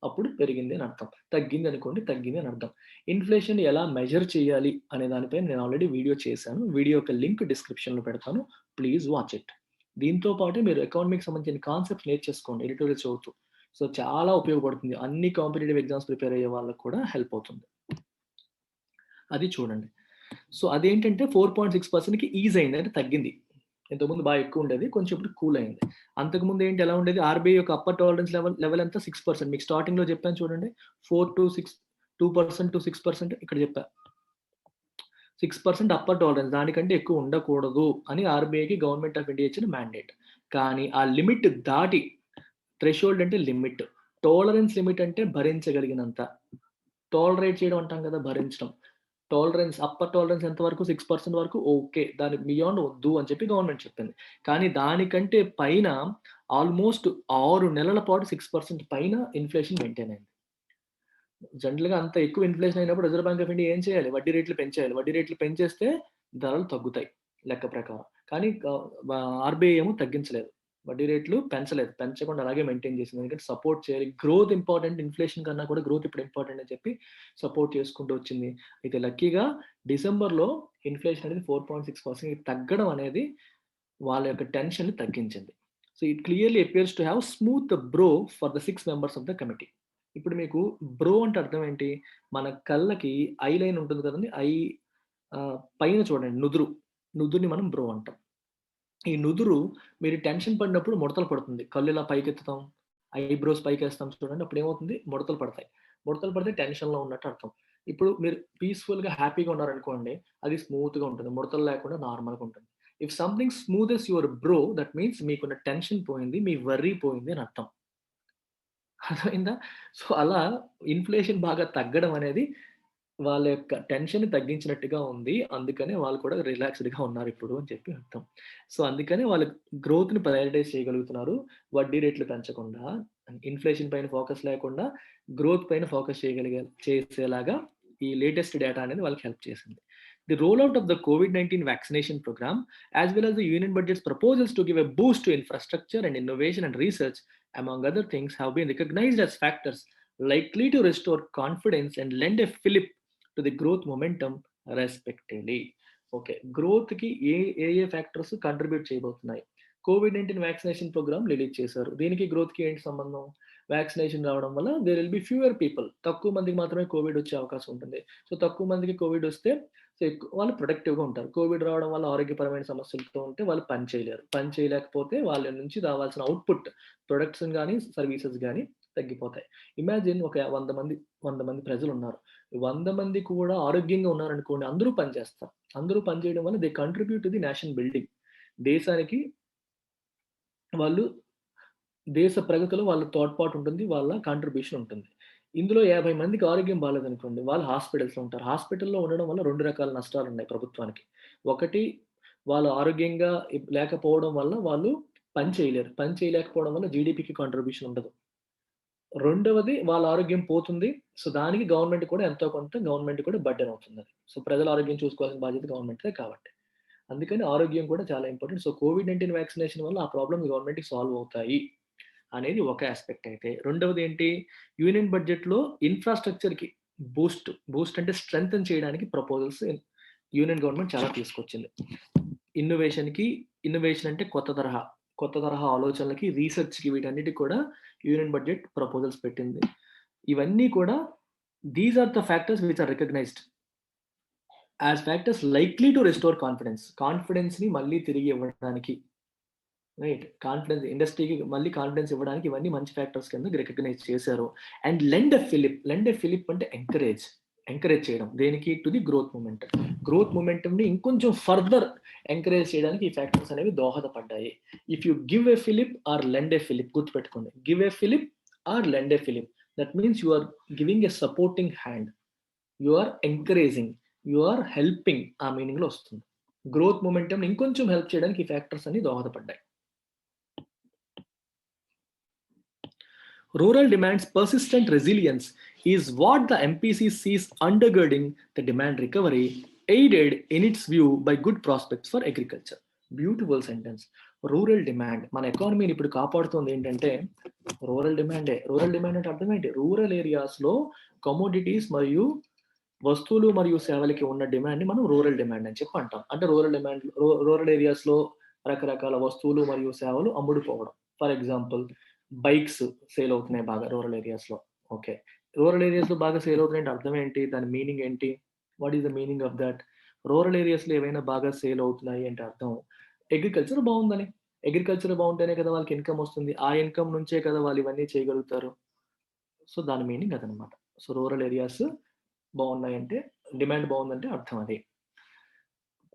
A: అప్పుడు పెరిగింది అని అర్థం. తగ్గింది అనుకోండి, తగ్గింది అని అర్థం. ఇన్ఫ్లేషన్ ఎలా మెజర్ చేయాలి అనే దానిపై నేను ఆల్రెడీ వీడియో చేశాను. వీడియో యొక్క లింక్ డిస్క్రిప్షన్లో పెడతాను, ప్లీజ్ వాచ్ ఇట్. దీంతో పాటు మీరు ఎకానమీకి సంబంధించిన కాన్సెప్ట్స్ నేర్చేసుకోండి ఎడిటోరియల్ చదువుతూ. సో చాలా ఉపయోగపడుతుంది, అన్ని కాంపిటేటివ్ ఎగ్జామ్స్ ప్రిపేర్ అయ్యే వాళ్ళకి కూడా హెల్ప్ అవుతుంది. అది చూడండి. సో అదేంటంటే 4.6%కి ఈజ్ అయింది, అంటే తగ్గింది. ఇంతకుముందు బాగా ఎక్కువ ఉండేది, కొంచెం ఇప్పుడు కూల్ అయింది. అంతకుముందు ఏంటి, ఎలా ఉండేది? ఆర్బీఐ యొక్క అప్పర్ టాలరెన్స్ లెవెల్ ఎంత? 6%. మీకు స్టార్టింగ్లో చెప్పాను చూడండి, 2% to 6% ఇక్కడ చెప్పా. 6% అప్పర్ టాలరెన్స్, దానికంటే ఎక్కువ ఉండకూడదు అని ఆర్బీఐకి గవర్నమెంట్ ఆఫ్ ఇండియా ఇచ్చిన మ్యాండేట్. కానీ ఆ లిమిట్ దాటి, థ్రెషోల్డ్ అంటే లిమిట్, టాలరెన్స్ లిమిట్ అంటే భరించగలిగినంత. టాలరేట్ చేయడం అంటాం కదా! భరించడం. టాలరెన్స్ అప్పర్ టాలరెన్స్ ఎంత వరకు 6% వరకు ఓకే. దానికి బియాండ్ వద్దు అని చెప్పి గవర్నమెంట్ చెప్పింది. కానీ దానికంటే పైన ఆల్‌మోస్ట్ 6 నెలల పాటు 6% పైన ఇన్‌ఫ్లేషన్ మెయింటైన్ అయింది. జనరల్‌గా అంత ఎక్కువ ఇన్‌ఫ్లేషన్ అయినప్పుడు రిజర్వ్ బ్యాంక్ ఆఫ్ ఇండియా ఏం చేయాలి? వడ్డీ రేట్లు పెంచేయాలి. వడ్డీ రేట్లు పెంచేస్తే ధరలు తగ్గుతాయి లెక్క ప్రకారం. కానీ ఆర్‌బీఐ ఏమో తగ్గించలేదు. వడ్డీ రేట్లు పెంచలేదు. పెంచకుండా అలాగే మెయింటైన్ చేసింది. ఎందుకంటే సపోర్ట్ చేయాలి. Growth important. ఇన్‌ఫ్లేషన్ కన్నా కూడా గ్రోత్ ఇప్పుడు ఇంపార్టెంట్ అని చెప్పి సపోర్ట్ చేసుకుంటూ వచ్చింది. అయితే లక్కీగా డిసెంబర్‌లో ఇన్‌ఫ్లేషన్ అనేది 4.6% తగ్గడం అనేది వాళ్ళ యొక్క టెన్షన్‌ని తగ్గించింది. So, it clearly appears to have smooth bro for the 6 members of the committee. ఇప్పుడు మీకు బ్రో అంటే అర్థం ఏంటి? మన కళ్ళకి ఐ లైన్ ఉంటుంది కదండీ! పైన చూడండి నుదురు. నుదురుని మనం బ్రో అంటాం. ఈ నుదురు మీరు టెన్షన్ పడినప్పుడు ముడతలు పడుతుంది. కళ్ళు ఇలా పైకెత్తుతాం. ఐబ్రోస్ పైకేస్తాం చూడండి. అప్పుడేమవుతుంది? ముడతలు పడతాయి. ముడతలు పడితే టెన్షన్‌లో ఉన్నట్టు అర్థం. ఇప్పుడు మీరు పీస్‌ఫుల్‌గా, హ్యాపీగా ఉన్నారనుకోండి, అది స్మూత్‌గా ఉంటుంది. ముడతలు లేకుండా నార్మల్‌గా ఉంటుంది. If something smoothes your brow that means మీకున్న టెన్షన్ పోయింది. మీ వర్రీ పోయింది అని అర్థం. అర్థమైందా? సో, అలా ఇన్‌ఫ్లేషన్ బాగా తగ్గడం అనేది వాళ్ళ యొక్క టెన్షన్‌ని తగ్గించినట్టుగా ఉంది. అందుకనే వాళ్ళు కూడా రిలాక్స్‌డ్‌గా ఉన్నారిప్పుడు అని చెప్పి అర్థం. సో, అందుకనే వాళ్ళు గ్రోత్‌ని ప్రయారిటైజ్ చేయగలుగుతున్నారు. వడ్డీ రేట్లు పెంచకుండా, ఇన్‌ఫ్లేషన్ పైన ఫోకస్ లేకుండా గ్రోత్ పైన ఫోకస్ చేసేలాగా ఈ లేటెస్ట్ డేటా అనేది వాళ్ళకి హెల్ప్ చేసింది. The roll out of the కోవిడ్-19 vaccination programme as well as the union budgets proposals to give a boost to infrastructure and innovation and research among other things have been recognized as factors likely to restore confidence and lend a fillip to the growth momentum respectively. Okay. గ్రోత్‌కి ఏ ఫ్యాక్టర్స్ కంట్రిబ్యూట్ చేయబోతున్నాయి? కోవిడ్-19 వ్యాక్సినేషన్ ప్రోగ్రామ్ రిలీజ్ చేశారు. దీనికి గ్రోత్‌కి ఏంటి సంబంధం? వ్యాక్సినేషన్ రావడం వల్ల there will be fewer people. తక్కువ మందికి మాత్రమే కోవిడ్ వచ్చే అవకాశం ఉంటుంది. సో, తక్కువ మందికి కోవిడ్ వస్తే వాళ్ళు ప్రొడక్టివ్‌గా ఉంటారు. కోవిడ్ రావడం వల్ల ఆరోగ్యపరమైన సమస్యలతో ఉంటే వాళ్ళు పని చేయలేరు. పని చేయలేకపోతే వాళ్ళ నుంచి రావాల్సిన అవుట్‌పుట్ ప్రొడక్ట్స్‌ని గాని, సర్వీసెస్ గాని తగ్గిపోతాయి. ఇమాజిన్ ఒక 100 మంది ప్రజలున్నారు. 100 మంది కూడా ఆరోగ్యంగా ఉన్నారనుకోండి, అందరూ పని చేస్తారు. అందరూ పని చేయడం వల్ల they contribute to the nation building. దేశానికి వాళ్ళు దేశ ప్రగతిలో వాళ్ళ తోడ్పాటు ఉంటుంది. వాళ్ళ కాంట్రిబ్యూషన్ ఉంటుంది. ఇందులో 50 మందికి ఆరోగ్యం బాలేదనుకోండి, వాళ్ళు హాస్పిటల్స్‌లో ఉంటారు. హాస్పిటల్‌లో ఉండడం వల్ల 2 రకాల నష్టాలున్నాయి ప్రభుత్వానికి. ఒకటి వాళ్ళు ఆరోగ్యంగా లేకపోవడం వల్ల వాళ్ళు పని చేయలేరు. పని చేయలేకపోవడం వల్ల జీడీపీకి కాంట్రిబ్యూషన్ ఉండదు. రెండవది వాళ్ళ ఆరోగ్యం పోతుంది. సో, దానికి గవర్నమెంట్ కూడా ఎంతో కొంత గవర్నమెంట్ కూడా బర్డెన్ అవుతుందది. సో, ప్రజల ఆరోగ్యం చూసుకోవాల్సిన బాధ్యత గవర్నమెంట్‌దే కాబట్టి. అందుకని ఆరోగ్యం కూడా చాలా ఇంపార్టెంట్. సో, కోవిడ్-19 వ్యాక్సినేషన్ వల్ల ఆ ప్రాబ్లమ్స్ గవర్నమెంట్‌కి సాల్వ్ అవుతాయి అనేది ఒక యాస్పెక్ట్ అయితే. రెండవదేంటి యూనియన్ బడ్జెట్‌లో ఇన్‌ఫ్రాస్ట్రక్చర్‌కి బూస్ట్ అంటే స్ట్రెంథెన్ చేయడానికి ప్రపోజల్స్ యూనియన్ గవర్నమెంట్ చాలా తీసుకొచ్చింది. ఇన్నోవేషన్ అంటే కొత్త తరహా ఆలోచనలకి, రీసెర్చ్‌కి వీటన్నిటికి కూడా యూనియన్ బడ్జెట్ ప్రపోజల్స్ పెట్టింది. ఇవన్నీ కూడా these are the factors which are recognised as factors likely to restore confidence. కాన్ఫిడెన్స్‌ని మళ్ళీ తిరిగి ఇవ్వడానికి రైట్. ఇండస్ట్రీకి మళ్ళీ కాన్ఫిడెన్స్ ఇవ్వడానికి ఇవన్నీ మంచి ఫ్యాక్టర్స్ కింద రికగ్నైజ్ చేశారు. అండ్ లెండ్ ఎ ఫిలిప్ అంటే ఎంకరేజ్ చేయడం. దేనికి? To the growth momentum. Growth మొమెంటమ్‌ని ఇంకొంచెం ఫర్దర్ ఎంకరేజ్ చేయడానికి ఈ ఫ్యాక్టర్స్ అనేవి దోహదపడ్డాయి. If you give a fillip or lend a fillip గుర్తుపెట్టుకోండి. Give a fillip or lend a fillip. That means you are giving a supporting hand. You are encouraging. You are helping ఆ మీనింగ్‌లో వస్తుంది. గ్రోత్ మొమెంటమ్‌ని ఇంకొంచెం హెల్ప్ చేయడానికి ఈ ఫ్యాక్టర్స్ అన్ని దోహదపడ్డాయి. Rural demand's persistent resilience is what the MPC sees undergirding the demand recovery, aided in its view by good prospects for agriculture. Beautiful sentence. Rural demand మన ఎకానమీని ఇప్పుడు కాపాడుతుంది ఏంటంటే రూరల్ డిమాండే. రూరల్ డిమాండ్ అంటే అర్థం ఏంటి? రూరల్ ఏరియాస్‌లో కమోడిటీస్ మరియు వస్తువులు మరియు సేవలకి ఉన్న డిమాండ్‌ని మనం రూరల్ డిమాండ్ అని చెప్పి అంటాం. అంటే రూరల్ ఏరియాస్‌లో రకరకాల వస్తువులు మరియు సేవలు అమ్ముడుపోవడం. ఫర్ ఎగ్జాంపుల్ బైక్స్ సేల్ అవుతున్నాయి బాగా రూరల్ ఏరియాస్‌లో. ఓకే. రూరల్ ఏరియాస్‌లో బాగా సేల్ అవుతున్నాయంటే అర్థం ఏంటి? దాని మీనింగ్ ఏంటి? What is the meaning of that? Rural ఏరియాస్‌లో ఏవైనా బాగా సేల్ అవుతున్నాయి అంటే అర్థం అగ్రికల్చర్ బావుందని. అగ్రికల్చర్ బావుంటేనే కదా వాళ్ళకి ఇన్‌కమ్ వస్తుంది. ఆ ఇన్‌కమ్ నుంచే కదా వాళ్ళు ఇవన్నీ చేయగలుగుతారు. సో, దాని మీనింగ్ అదనమాట. సో, రూరల్ ఏరియాస్ బావున్నాయంటే డిమాండ్ బావుందంటే అర్థం అది.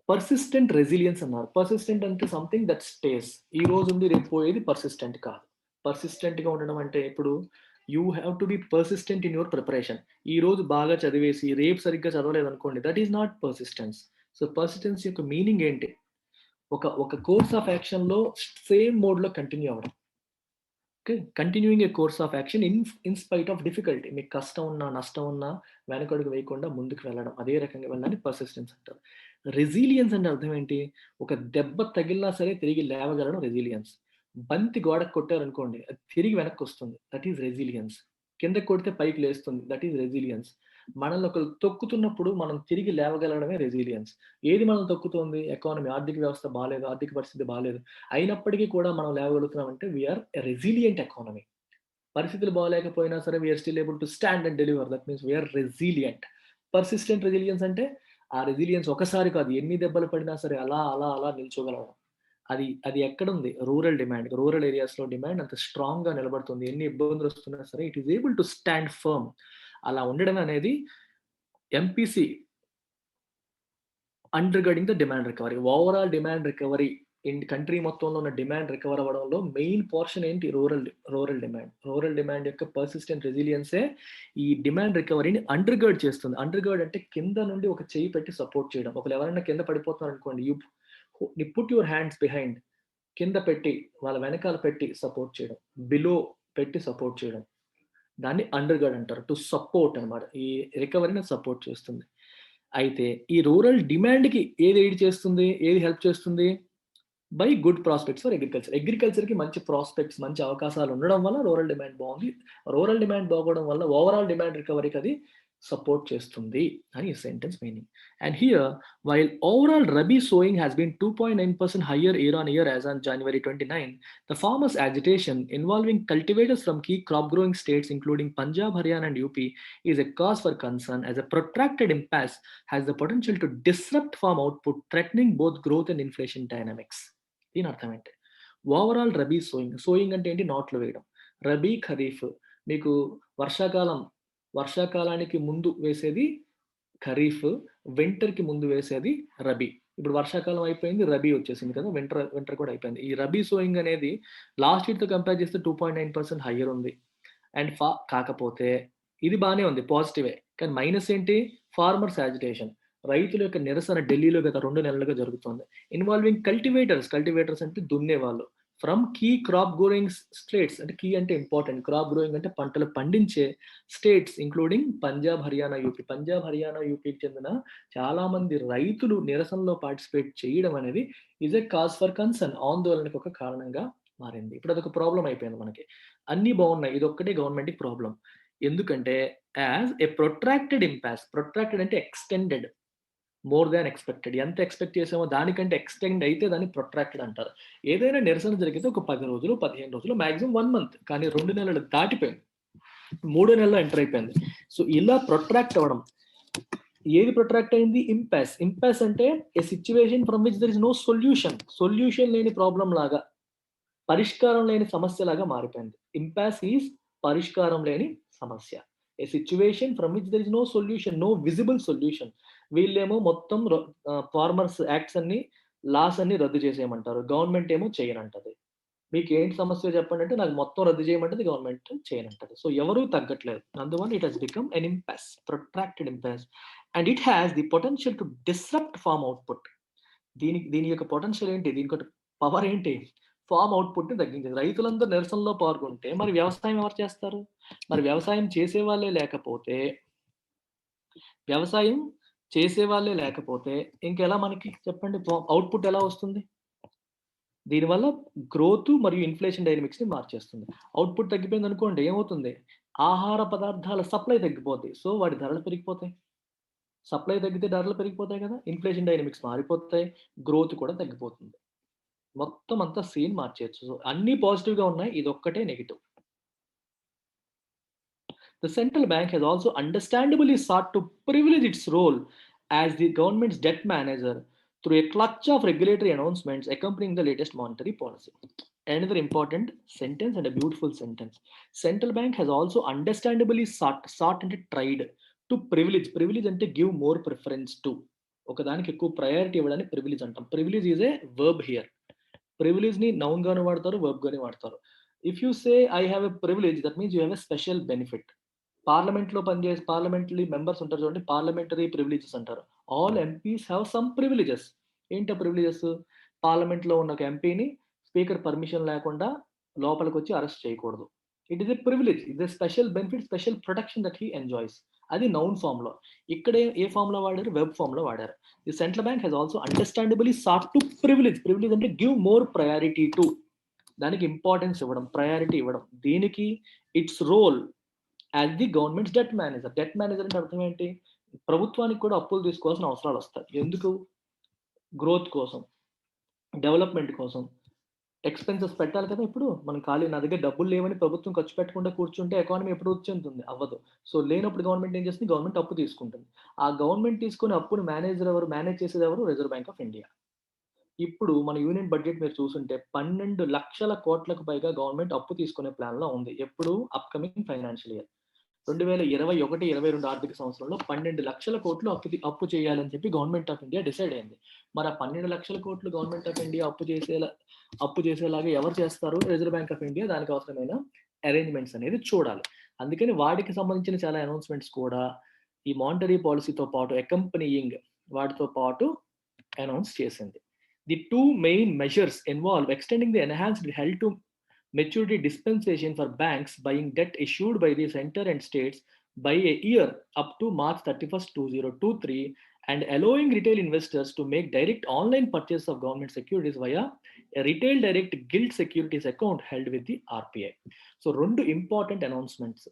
A: పర్సిస్టెంట్ రెసిలియన్స్ అన్నారు. పర్సిస్టెంట్ అంటే సంథింగ్ దట్ స్టేస్. ఈ రోజు ఉంది రేపు పోయేది పర్సిస్టెంట్ కాదు. పర్సిస్టెంట్‌గా ఉండడం అంటే ఇప్పుడు you have to B persistent in your preparation. ఈ రోజు బాగా చదివేసి రేపు సరిగ్గా చదవలేదు అనుకోండి, that is not persistence. So persistence యొక్క మీనింగ్ ఏంటి? ఒక కోర్స్ ఆఫ్ యాక్షన్‌లో సేమ్ మోడ్‌లో కంటిన్యూ అవ్వడం. Okay. Continuing A course of action in spite of difficulty. మీకు కష్టం ఉన్నా, నష్టం ఉన్నా వెనకడుగు వేయకుండా ముందుకు వెళ్ళడం. అదే రకంగా వెళ్ళడాన్ని పర్సిస్టెన్స్ అంటారు. రెసిలియన్స్ అంటే అర్థం ఏంటి? ఒక దెబ్బ తగిలినా సరే తిరిగి లేవగలడం రెసిలియన్స్. బంతి గోడకు కొట్టారనుకోండి, అది తిరిగి వెనక్కొస్తుంది. That is resilience. కిందకి కొడితే పైకి లేస్తుంది. That is resilience. మనల్ని ఒకళ్ళు తొక్కుతున్నప్పుడు మనం తిరిగి లేవగలగడమే రెసిలియన్స్. ఏది మనల్ని తొక్కుతోంది? ఎకానమీ, ఆర్థిక వ్యవస్థ బాలేదు, ఆర్థిక పరిస్థితి బాలేదు. అయినప్పటికీ కూడా మనం లేవగలుగుతున్నామంటే we are a resilient economy. పరిస్థితులు బాలేకపోయినా సరే we are still able to stand and deliver. That means we are resilient. Persistent resilience అంటే ఆ రెసిలియన్స్ ఒకసారి కాదు, ఎన్ని దెబ్బలు పడినా సరే అలా, అలా, అలా నిల్చోగలగడం. అది అది ఎక్కడుంది? Rural demand. రూరల్ ఏరియాస్‌లో డిమాండ్ అంత స్ట్రాంగ్‌గా నిలబడుతుంది. ఎన్ని ఇబ్బందులొస్తున్నా సరే it is able to stand firm. అలా ఉండడం అనేది MPC, undergirding the demand recovery. Overall demand recovery country మొత్తంలో ఉన్న డిమాండ్ రికవర్ అవ్వడంలో మెయిన్ పోర్షన్ ఏంటి? Rural demand. రూరల్ డిమాండ్ యొక్క పర్సిస్టెంట్ రెసిలియన్సే ఈ డిమాండ్ రికవరీని అండర్ గర్డ్ చేస్తుంది. అండర్ గర్డ్ అంటే కింద నుండి ఒక చెయ్యి పెట్టి సపోర్ట్ చేయడం. ఒకళ్ళు ఎవరైనా కింద పడిపోతున్నారనుకోండి, you put your hands behind. కింద పెట్టి, వాళ్ళ వెనకాల పెట్టి సపోర్ట్ చేయడం. బిలో పెట్టి సపోర్ట్ చేయడం. దాన్ని అండర్ గర్డ్ అంటారు. టు సపోర్ట్ అన్నమాట. ఈ రికవరీని సపోర్ట్ చేస్తుంది. అయితే ఈ రూరల్ డిమాండ్‌కి ఏది ఎయిడ్ చేస్తుంది? ఏది హెల్ప్ చేస్తుంది? By good prospects for agriculture. అగ్రికల్చర్‌కి మంచి ప్రాస్పెక్ట్స్, మంచి అవకాశాలు ఉండడం వల్ల రూరల్ డిమాండ్ బాగుంది. రూరల్ డిమాండ్ బాగోవడం వల్ల ఓవరాల్ డిమాండ్ రికవరీకి అది సపోర్ట్ చేస్తుంది అని ఈ sentence meaning. And here while overall rabi sowing has been 2.9% higher year on year as on January 29, the farmers' agitation involving cultivators from key crop growing states including Punjab, Haryana and UP is a cause for concern as a protracted impasse has the potential to disrupt farm output, threatening both growth and inflation dynamics. దీని అర్థం ఏంటి? ఓవరాల్ రబీ సోయింగ్ అంటే ఏంటి? నాట్లు వేయడం. రబీ, ఖరీఫ్. మీకు వర్షాకాలం, వర్షాకాలానికి ముందు వేసేది ఖరీఫ్, వింటర్‌కి ముందు వేసేది రబీ. ఇప్పుడు వర్షాకాలం అయిపోయింది, రబీ వచ్చేసింది కదా! వింటర్ కూడా అయిపోయింది. ఈ రబీ సోయింగ్ అనేది లాస్ట్ ఇయర్‌తో కంపేర్ చేస్తే 2.9% హైయర్ ఉంది. అండ్ కాకపోతే ఇది బానే ఉంది, పాజిటివే. కానీ మైనస్ ఏంటి? Farmers agitation. రైతుల యొక్క నిరసన ఢిల్లీలో గత 2 నెలలుగా జరుగుతోంది. ఇన్వాల్వింగ్ కల్టివేటర్స్ అంటే దున్నేవాళ్ళు. From key crop growing states, అంటే కీ అంటే ఇంపార్టెంట్. క్రాప్ గ్రోయింగ్ అంటే పంటలు పండించే states including Punjab, Haryana, UP. Punjab, Haryana, యూపీకి చెందిన చాలా మంది రైతులు నిరసనలో పార్టిసిపేట్ చేయడం అనేది is a cause for concern. ఆందోళనకు ఒక కారణంగా మారింది. ఇప్పుడు అదొక ప్రాబ్లమ్ అయిపోయింది మనకి. అన్నీ బాగున్నాయి. ఇదొక్కటే గవర్నమెంట్‌కి ప్రాబ్లమ్. ఎందుకంటే యాస్ ఎ ప్రొట్రాక్టెడ్ ఇంపాస్. ప్రొట్రాక్టెడ్ అంటే ఎక్స్‌టెండెడ్. More than expected. ఎంత ఎక్స్‌పెక్ట్ చేసామో దానికంటే ఎక్స్‌టెండ్ అయితే దాన్ని ప్రొట్రాక్టెడ్ అంటారు. ఏదైనా నిరసన జరిగితే ఒక 10 రోజులు, 15 రోజులు, మాక్సిమం 1 మంత్. కానీ 2 నెలలు దాటిపోయింది. మూడో నెలలో ఎంటర్ అయిపోయింది. సో ఇలా ప్రొట్రాక్ట్ అవ్వడం. ఏది ప్రొట్రాక్ట్ అయింది? ఇంపాస్. ఇంపాస్ అంటే a situation from which there is no solution. Solution లేని ప్రాబ్లమ్ లాగా, పరిష్కారం లేని సమస్యలాగా మారిపోయింది. ఇంపాస్ ఈజ్ పరిష్కారం లేని సమస్య. A situation from which there is no solution, no visible solution. వీళ్ళేమో మొత్తం ఫార్మర్స్ యాక్ట్స్ అన్ని, లాస్ అన్ని రద్దు చేసేయమంటారు. గవర్నమెంట్ ఏమో చేయనంటది. మీకేంటి సమస్య చెప్పండి అంటే, నాకు మొత్తం రద్దు చేయమంటది, గవర్నమెంట్ చేయనంటది. సో ఎవరు తగ్గట్లేదు. అందువల్ల it has become an impasse, protracted impasse. And it has the potential to disrupt farm output. దీని యొక్క పొటెన్షియల్ ఏంటి? దీనికొక పవర్ ఏంటి? ఫార్మ్ అవుట్‌పుట్‌ని తగ్గించేది. రైతులందరూ నిరసనలో పాల్గొంటే మరి వ్యవసాయం ఎవరు చేస్తారు? మరి వ్యవసాయం చేసేవాళ్ళే లేకపోతే, వ్యవసాయం చేసేవాళ్ళే లేకపోతే ఇంకెలా మనకి చెప్పండి? అవుట్‌పుట్ ఎలా వస్తుంది? దీనివల్ల గ్రోత్ మరియు ఇన్‌ఫ్లేషన్ డైనమిక్స్‌ని మార్చేస్తుంది. అవుట్‌పుట్ తగ్గిపోయిందనుకోండి, ఏమవుతుంది? ఆహార పదార్థాల సప్లై తగ్గిపోద్ది. సో వాటి ధరలు పెరిగిపోతాయి. సప్లై తగ్గితే ధరలు పెరిగిపోతాయి కదా! ఇన్‌ఫ్లేషన్ డైనమిక్స్ మారిపోతాయి. గ్రోత్ కూడా తగ్గిపోతుంది. మొత్తం అంతా సీన్ మార్చేయొచ్చు. సో అన్నీ పాజిటివ్‌గా ఉన్నాయి. ఇదొక్కటే negative. The central bank has also understandably sought to privilege its role as the government's debt manager through a clutch of regulatory announcements accompanying the latest monetary policy. Another important sentence and a beautiful sentence. Central bank has also understandably sought and tried to privilege. Privilege అంటే give more preference to. ఒకదానికి ఎక్కువ ప్రయారిటీ ఇవ్వడానికి ప్రివిలేజ్ అంటాం. Privilege is a verb here. ప్రివిలేజ్‌ని నౌన్ గాను వాడతారు, వర్బ్ గాని వాడతారు. If you say I have a privilege, that means you have a special benefit. పార్లమెంట్లో పనిచేసే పార్లమెంటరీ మెంబర్స్ ఉంటారు చూడండి, పార్లమెంటరీ ప్రివిలేజెస్ అంటారు. All MPs have some privileges. ఏంటి ప్రివిలేజెస్? పార్లమెంట్లో ఉన్న ఒక ఎంపీని స్పీకర్ పర్మిషన్ లేకుండా లోపలికి వచ్చి అరెస్ట్ చేయకూడదు. It is a privilege, it is special benefit, special protection that he enjoys. అది నౌన్ ఫామ్ లో. ఇక్కడ ఏ ఫామ్ లో వాడారు? వెబ్ ఫామ్ లో వాడారు. The central bank has also understandably sought to privilege. Privilege అంటే గివ్ మోర్ ప్రయారిటీ టు, దానికి ఇంపార్టెన్స్ ఇవ్వడం, ప్రయారిటీ ఇవ్వడం. దీనికి its role as the government's debt manager. Debt manager అంటే అర్థం ఏంటి? ప్రభుత్వానికి కూడా అప్పులు తీసుకోవాల్సిన అవసరాలు వస్తాయి. ఎందుకు? గ్రోత్ కోసం, డెవలప్మెంట్ కోసం. ఎక్స్‌పెన్సెస్ పెట్టాలి కదా! ఇప్పుడు మనం ఖాళీ నా దగ్గర డబ్బులు లేవని ప్రభుత్వం ఖర్చు పెట్టకుండా కూర్చుంటే ఎకానమీ ఎప్పుడు వృద్ధి చెందుతుంది? అవ్వదు. సో, లేనప్పుడు గవర్నమెంట్ ఏం చేస్తుంది? గవర్నమెంట్ అప్పు తీసుకుంటుంది. ఆ గవర్నమెంట్ తీసుకునే అప్పును మేనేజ్ చేసేది ఎవరు? Reserve bank of India. ఇప్పుడు మన యూనియన్ బడ్జెట్ మీరు చూసుంటే 12,00,000 కోట్లకు పైగా గవర్నమెంట్ అప్పు తీసుకునే ప్లాన్‌లో ఉంది. ఎప్పుడు? Upcoming financial year. 2021, 22 ఆర్థిక సంవత్సరంలో 12,00,000 కోట్లు అప్పు చేయాలని చెప్పి గవర్నమెంట్ ఆఫ్ ఇండియా డిసైడ్ అయింది. మరి ఆ 12,00,000 కోట్లు గవర్నమెంట్ ఆఫ్ ఇండియా అప్పు చేసేలాగా ఎవరు చేస్తారు? Reserve bank of India. దానికి అవసరమైన అరేంజ్‌మెంట్స్ అనేది చూడాలి. అందుకని వాటికి సంబంధించిన చాలా అనౌన్స్‌మెంట్స్ కూడా ఈ మానిటరీ పాలిసీతో పాటు అకంపెనీయింగ్ వాటితో పాటు అనౌన్స్ చేసింది. The two main measures involve extending the enhanced held to maturity dispensation for banks buying debt issued by the center and states by a year up to March 31st, 2023, and allowing retail investors to make direct online purchase of government securities via a retail direct gilt securities account held with the RBI. So, రెండు ఇంపార్టెంట్ అనౌన్స్మెంట్స్.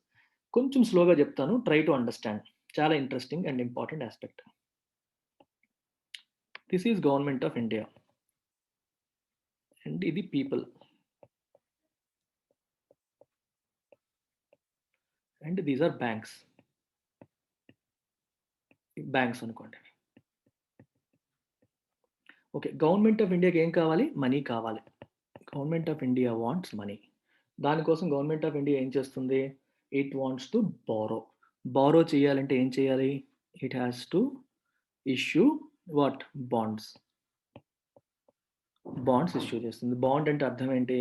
A: కొంచెం స్లోగా చెప్తాను, ట్రై టు అండర్స్టాండ్. చాలా interesting and important aspect. This is government of India and ఇది people. And these are banks. Banks అనుకోండి. ఓకే, గవర్నమెంట్ ఆఫ్ ఇండియాకి ఏం కావాలి? మనీ కావాలి. Government of India wants money. దానికోసం గవర్నమెంట్ ఆఫ్ ఇండియా ఏం చేస్తుంది? It wants to borrow. Borrow చేయాలంటే ఏం చేయాలి? It has to issue what? Bonds. Bonds issue చేస్తుంది. బాండ్ అంటే అర్థం ఏంటి?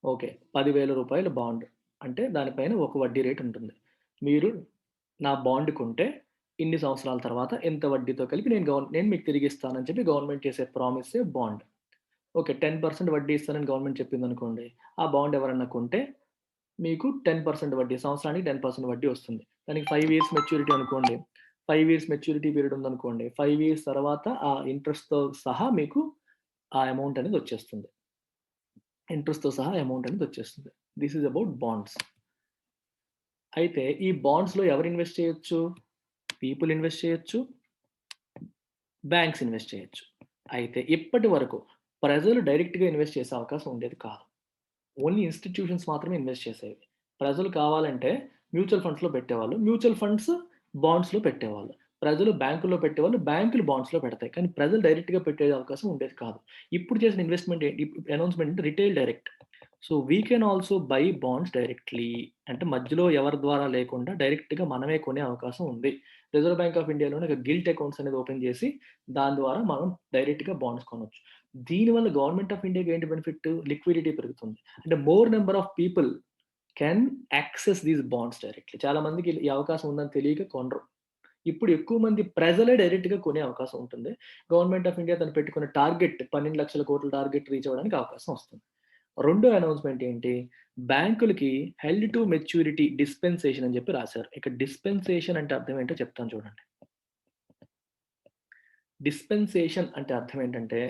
A: ఓకే, 10,000 రూపాయల బాండ్ అంటే దానిపైన ఒక వడ్డీ రేట్ ఉంటుంది. మీరు నా బాండ్ కొంటే ఇన్ని సంవత్సరాల తర్వాత ఎంత వడ్డీతో కలిపి నేను మీకు తిరిగి ఇస్తానని చెప్పి గవర్నమెంట్ చేసే ప్రామిసే బాండ్. ఓకే, 10% వడ్డీ ఇస్తానని గవర్నమెంట్ చెప్పిందనుకోండి. ఆ బాండ్ ఎవరన్నా కొంటే మీకు 10% వడ్డీ, సంవత్సరానికి 10% వడ్డీ వస్తుంది. దానికి 5 ఇయర్స్ మెచ్యూరిటీ అనుకోండి. 5 ఇయర్స్ మెచ్యూరిటీ పీరియడ్ ఉందనుకోండి. 5 ఇయర్స్ తర్వాత ఆ ఇంట్రెస్ట్‌తో సహా మీకు ఆ అమౌంట్ అనేది వచ్చేస్తుంది. ఇంట్రెస్ట్‌తో సహా అమౌంట్ అనేది వచ్చేస్తుంది. This is about bonds. అయితే ఈ బాండ్స్‌లో ఎవరు ఇన్వెస్ట్ చేయొచ్చు? పీపుల్ ఇన్వెస్ట్ చేయొచ్చు. బ్యాంక్స్ ఇన్వెస్ట్ చేయొచ్చు. అయితే ఇప్పటి వరకు ప్రజలు డైరెక్ట్‌గా ఇన్వెస్ట్ చేసే అవకాశం ఉండేది కాదు. ఓన్లీ ఇన్‌స్టిట్యూషన్స్ మాత్రమే ఇన్వెస్ట్ చేసేవి. ప్రజలు కావాలంటే మ్యూచువల్ ఫండ్స్‌లో పెట్టేవాళ్ళు. మ్యూచువల్ ఫండ్స్ బాండ్స్‌లో పెట్టేవాళ్ళు. ప్రజలు బ్యాంకుల్లో పెట్టేవాళ్ళు. బ్యాంకులు బాండ్స్‌లో పెడతాయి. కానీ ప్రజలు డైరెక్ట్‌గా పెట్టే అవకాశం ఉండేది కాదు. ఇప్పుడు చేసిన ఇన్వెస్ట్‌మెంట్ ఏంటి? అనౌన్స్‌మెంట్ అంటే retail direct. So, we can also by bonds directly. అంటే మధ్యలో ఎవరి ద్వారా లేకుండా డైరెక్ట్‌గా మనమే కొనే అవకాశం ఉంది. రిజర్వ్ బ్యాంక్ ఆఫ్ ఇండియాలోనే ఒక గిల్ట్ అకౌంట్స్ అనేది ఓపెన్ చేసి దాని ద్వారా మనం డైరెక్ట్‌గా బాండ్స్ కొనొచ్చు. దీనివల్ల గవర్నమెంట్ ఆఫ్ ఇండియాకి ఏంటి బెనిఫిట్? లిక్విడిటీ పెరుగుతుంది. అంటే more number of people can access these bonds directly. చాలా మందికి ఈ అవకాశం ఉందని తెలియక కొనరు. ఇప్పుడు ఎక్కువ మంది ప్రజలే డైరెక్ట్‌గా కొనే అవకాశం ఉంటుంది. గవర్నమెంట్ ఆఫ్ ఇండియా తను పెట్టుకున్న టార్గెట్ 12,00,000 కోట్ల టార్గెట్ రీచ్ అవ్వడానికి అవకాశం వస్తుంది. రెండో అనౌన్స్‌మెంట్ ఏంటి? బ్యాంకులకి హెల్డ్ టు మెచ్యూరిటీ డిస్పెన్సేషన్ అని చెప్పి రాశారు. ఇక్కడ డిస్పెన్సేషన్ అంటే అర్థం ఏంటో చెప్తాను చూడండి. డిస్పెన్సేషన్ అంటే అర్థం ఏంటంటే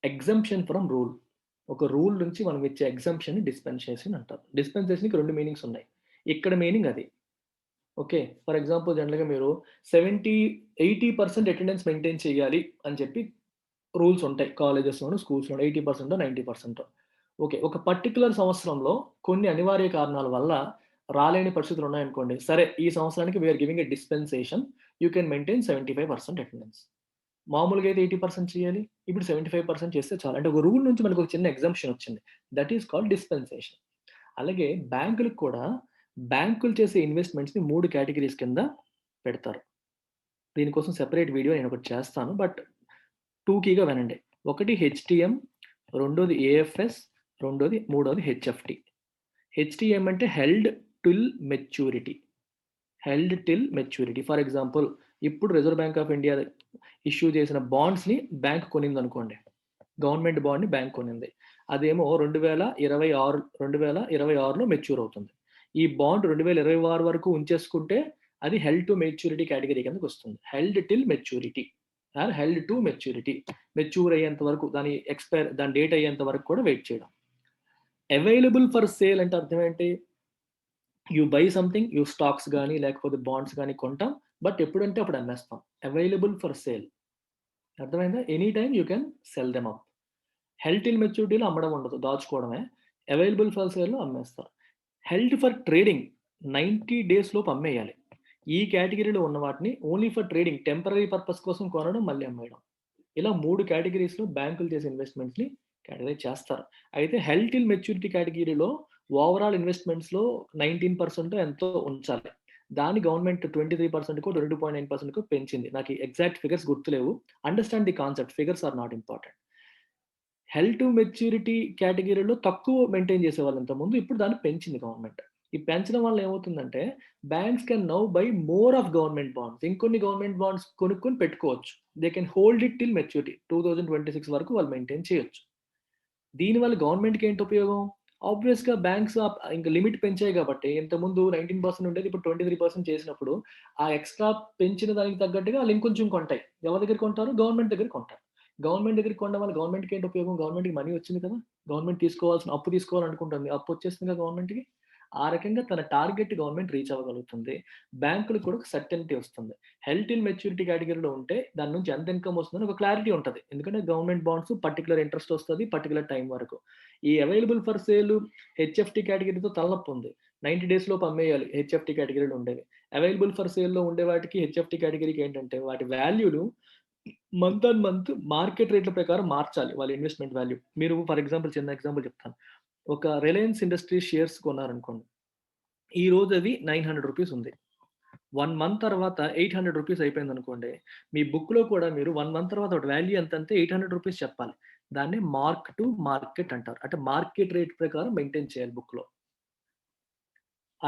A: ఎగ్జంప్షన్ ఫ్రమ్ రూల్. ఒక రూల్ నుంచి మనం ఇచ్చే ఎగ్జంప్షన్‌ని డిస్పెన్సేషన్ అంటారు. డిస్పెన్సేషన్‌కి 2 మీనింగ్స్ ఉన్నాయి. ఇక్కడ మీనింగ్ అది. ఓకే. ఫర్ ఎగ్జాంపుల్ జనరల్‌గా మీరు 80% అటెండెన్స్ మెయింటైన్ చేయాలి అని చెప్పి రూల్స్ ఉంటాయి. కాలేజెస్‌లోను, స్కూల్స్‌లోను 80%, 90%. ఓకే, ఒక పర్టిక్యులర్ సంవత్సరంలో కొన్ని అనివార్య కారణాల వల్ల రాలేని పరిస్థితులు ఉన్నాయనుకోండి. సరే, ఈ సంవత్సరానికి we are giving a dispensation. You can maintain 75% attendance. మామూలుగా అయితే 80% చేయాలి. ఇప్పుడు 75% చేస్తే చాలు. అంటే ఒక రూల్ నుంచి మనకు ఒక చిన్న ఎగ్జంప్షన్ వచ్చింది. That is called dispensation. అలాగే బ్యాంకులకు కూడా బ్యాంకులు చేసే ఇన్వెస్ట్‌మెంట్స్‌ని 3 కేటగరీస్ కింద పెడతారు. దీనికోసం సెపరేట్ వీడియో నేనొకటి చేస్తాను. బట్ టూకీగా వినండి. ఒకటి హెచ్‌టిఎం, రెండోది ఏఎఫ్ఎస్, మూడోది హెచ్ఎఫ్‌టి. HTM అంటే held till maturity. Held till maturity. For example ఇప్పుడు reserve bank of India issue చేసిన బాండ్స్ని బ్యాంక్ కొనింది అనుకోండి. గవర్నమెంట్ బాండ్ని బ్యాంక్ కొనింది. అదేమో 2026లో మెచ్యూర్ అవుతుంది. ఈ బాండ్ 2026 వరకు ఉంచేసుకుంటే అది హెల్డ్ టు మెచ్యూరిటీ కేటగిరీ కిందకి వస్తుంది. Held till maturity or held to maturity. Mature అయ్యేంత వరకు దాని డేట్ అయ్యేంత వరకు కూడా వెయిట్ చేయడం. అవైలబుల్ ఫర్ సేల్ అంటే అర్థం ఏంటి? You buy something, you stocks కానీ లేకపోతే బాండ్స్ కానీ కొంటాం, బట్ ఎప్పుడంటే అప్పుడు అమ్మేస్తాం. అవైలబుల్ ఫర్ సేల్, అర్థమైందా? Any time you can sell them up. Held till మెచ్యూరిటీలో అమ్మడం ఉండదు, దాచుకోవడమే. అవైలబుల్ ఫర్ సేల్లో అమ్మేస్తారు. హెల్డ్ ఫర్ ట్రేడింగ్ 90 days లోపు అమ్మేయాలి. ఈ కేటగిరీలో ఉన్న వాటిని only for trading, temporary purpose కోసం కొనడం, మళ్ళీ అమ్మేయడం. ఇలా 3 కేటగిరీస్లో బ్యాంకులు చేసే ఇన్వెస్ట్మెంట్స్ని కేటగిరైజ్ చేస్తారు. అయితే హెల్డ్ టిల్ మెచ్యూరిటీ కేటగిరీలో ఓవరాల్ ఇన్వెస్ట్మెంట్స్లో 19% ఎంతో ఉంచాలి. దాని గవర్నమెంట్ 23%కో 22.9%కో పెంచింది. నాకు ఎగ్జాక్ట్ ఫిగర్స్ గుర్తులేవు. Understand the concept, figures are not important. Held to maturity కేటగిరీలో తక్కువ మెయింటైన్ చేసేవాళ్ళు ఇంతకుముందు, ఇప్పుడు దాన్ని పెంచింది గవర్నమెంట్. ఈ పెంచడం వల్ల ఏమవుతుందంటే banks can now by more of government bonds. ఇంకొన్ని గవర్నమెంట్ బాండ్స్ కొనుక్కొని పెట్టుకోవచ్చు. They can hold it till maturity. 2026 వరకు వాళ్ళు మెయింటైన్ చేయొచ్చు. దీనివల్ల గవర్నమెంట్కి ఏంటి ఉపయోగం? ఆబ్వియస్గా బ్యాంక్స్ ఇంకా లిమిట్ పెంచాయి కాబట్టి, ఇంతకుముందు 19% ఉండేది, ఇప్పుడు 23% చేసినప్పుడు ఆ ఎక్స్ట్రా పెంచిన దానికి తగ్గట్టుగా వాళ్ళు ఇంకొంచెం కొంటాయి. ఎవరి దగ్గర కొంటారు? గవర్నమెంట్ దగ్గర కొంటారు. గవర్నమెంట్ దగ్గర కొనడం వల్ల గవర్నమెంట్కి ఏంటి ఉపయోగం? గవర్నమెంట్కి మనీ వచ్చింది కదా, గవర్నమెంట్ అప్పు తీసుకోవాలనుకుంటుంది, అప్పు వచ్చేస్తుంది కదా గవర్నమెంట్కి. ఆ రకంగా తన టార్గెట్ గవర్నమెంట్ రీచ్ అవ్వగలుగుతుంది. బ్యాంకులకు కూడా ఒక సర్టెనిటీ వస్తుంది. హెల్డ్ టిల్ మెచ్యూరిటీ కేటగిరీలో ఉంటే దాని నుంచి ఎంత ఇన్కమ్ వస్తుందని ఒక క్లారిటీ ఉంటుంది. ఎందుకంటే గవర్నమెంట్ బాండ్స్ పర్టికులర్ ఇంట్రెస్ట్ వస్తుంది పర్టికులర్ టైం వరకు. ఈ అవైలబుల్ ఫర్ సేల్ హెచ్ఎఫ్టీ కేటగిరీతో తలనొప్పి ఉంది. 90 days లోపు అమ్మేయాలి హెచ్ఎఫ్టీ కేటగిరీలో ఉండేవి. అవైలబుల్ ఫర్ సేల్లో ఉండే వాటికి హెచ్ఎఫ్టీ కేటగిరీకి ఏంటంటే వాటి వాల్యూలు మంత్ ఆన్ మంత్ మార్కెట్ రేట్ల ప్రకారం మార్చాలి వాళ్ళ ఇన్వెస్ట్మెంట్ వాల్యూ. మీరు ఫర్ ఎగ్జాంపుల్ చిన్న ఎగ్జాంపుల్ చెప్తాను. ఒక రిలయన్స్ ఇండస్ట్రీ షేర్స్ కొన్నారనుకోండి. ఈ రోజు అవి 900 రూపీస్ ఉంది. 1 month తర్వాత 800 రూపీస్ అయిపోయింది అనుకోండి. మీ బుక్లో కూడా మీరు 1 month తర్వాత ఒకటి వాల్యూ ఎంత అంటే 800 రూపీస్ చెప్పాలి. దాన్ని మార్క్ టు మార్కెట్ అంటారు. అంటే మార్కెట్ రేట్ ప్రకారం మెయింటైన్ చేయాలి బుక్లో.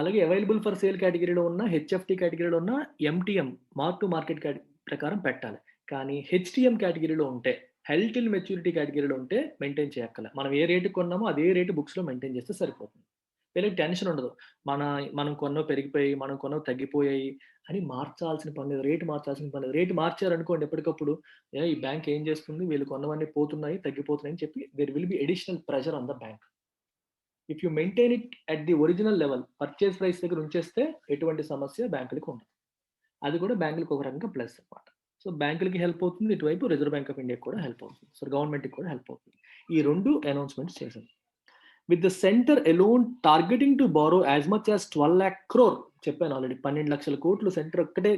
A: అలాగే అవైలబుల్ ఫర్ సేల్ కేటగిరీలో ఉన్న హెచ్ఎఫ్టీ కేటగిరీలో ఉన్న ఎంటీఎం మార్క్ టు మార్కెట్ ప్రకారం పెట్టాలి. కానీ హెచ్టిఎం కేటగిరీలో ఉంటే, హెల్డ్ టిల్ మెచ్యూరిటీ కేటగిరీలో ఉంటే మెయింటైన్ చేయక్కల. మనం ఏ రేటు కొన్నామో అదే రేటు బుక్స్లో మెయింటైన్ చేస్తే సరిపోతుంది. వీళ్ళకి టెన్షన్ ఉండదు. మనం కొన్నవి పెరిగిపోయి, మనం కొన్నవి తగ్గిపోయాయి అని మార్చాల్సిన పని లేదు. రేటు మార్చాల్సిన పని లేదు. రేటు మార్చారనుకోండి ఎప్పటికప్పుడు, ఈ బ్యాంక్ ఏం చేస్తుంది, వీళ్ళు కొన్నవన్నీ పోతున్నాయి, తగ్గిపోతున్నాయి అని చెప్పి there will be additional pressure on the bank. If you maintain it at the original level, purchase price దగ్గర ఉంచేస్తే ఎటువంటి సమస్య బ్యాంకులకు ఉండదు. అది కూడా బ్యాంకులకు ఒక రకంగా ప్లస్ అనమాట. సో బ్యాంకులకి హెల్ప్ అవుతుంది, ఇటువైపు రిజర్వ్ బ్యాంక్ ఆఫ్ ఇండియాకి కూడా హెల్ప్ అవుతుంది. సో గవర్నమెంట్కి కూడా హెల్ప్ అవుతుంది. ఈ 2 అనౌన్స్మెంట్స్ చేశారు. With the centre alone targeting to borrow as much as 12 lakh crore, చెప్పాను ఆల్రెడీ 12 లక్షల కోట్లు సెంటర్ ఒక్కటే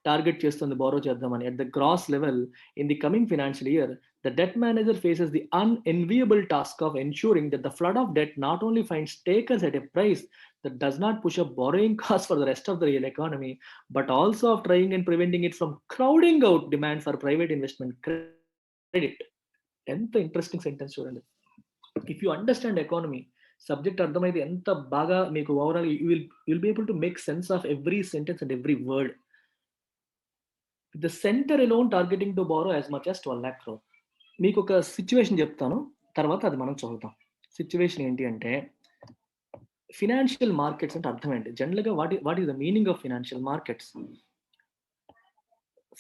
A: టార్గెట్ చేస్తుంది బారో చేద్దామని. At the gross level in the coming financial year, the debt manager faces the unenviable task of ensuring that the flood of debt not only finds takers at a price that does not push up borrowing costs for the rest of the real economy, but also of trying and preventing it from crowding out demand for private investment credit. ఎంత ఇంట్రెస్టింగ్ సెంటెన్స్ చూడండి. If you understand economy subject అర్థమైతే ఎంత బాగా మీకు overall you will be able to make sense of every sentence and every word. The centre alone targeting to borrow as much as 12 lakh crore. మీకు ఒక సిచ్యువేషన్ చెప్తాను, తర్వాత అది మనం చదువుతాం. సిచ్యువేషన్ ఏంటి అంటే, ఫినాన్షియల్ మార్కెట్స్ అంటే అర్థం ఏంటి? జనరల్గా what is the meaning of financial markets?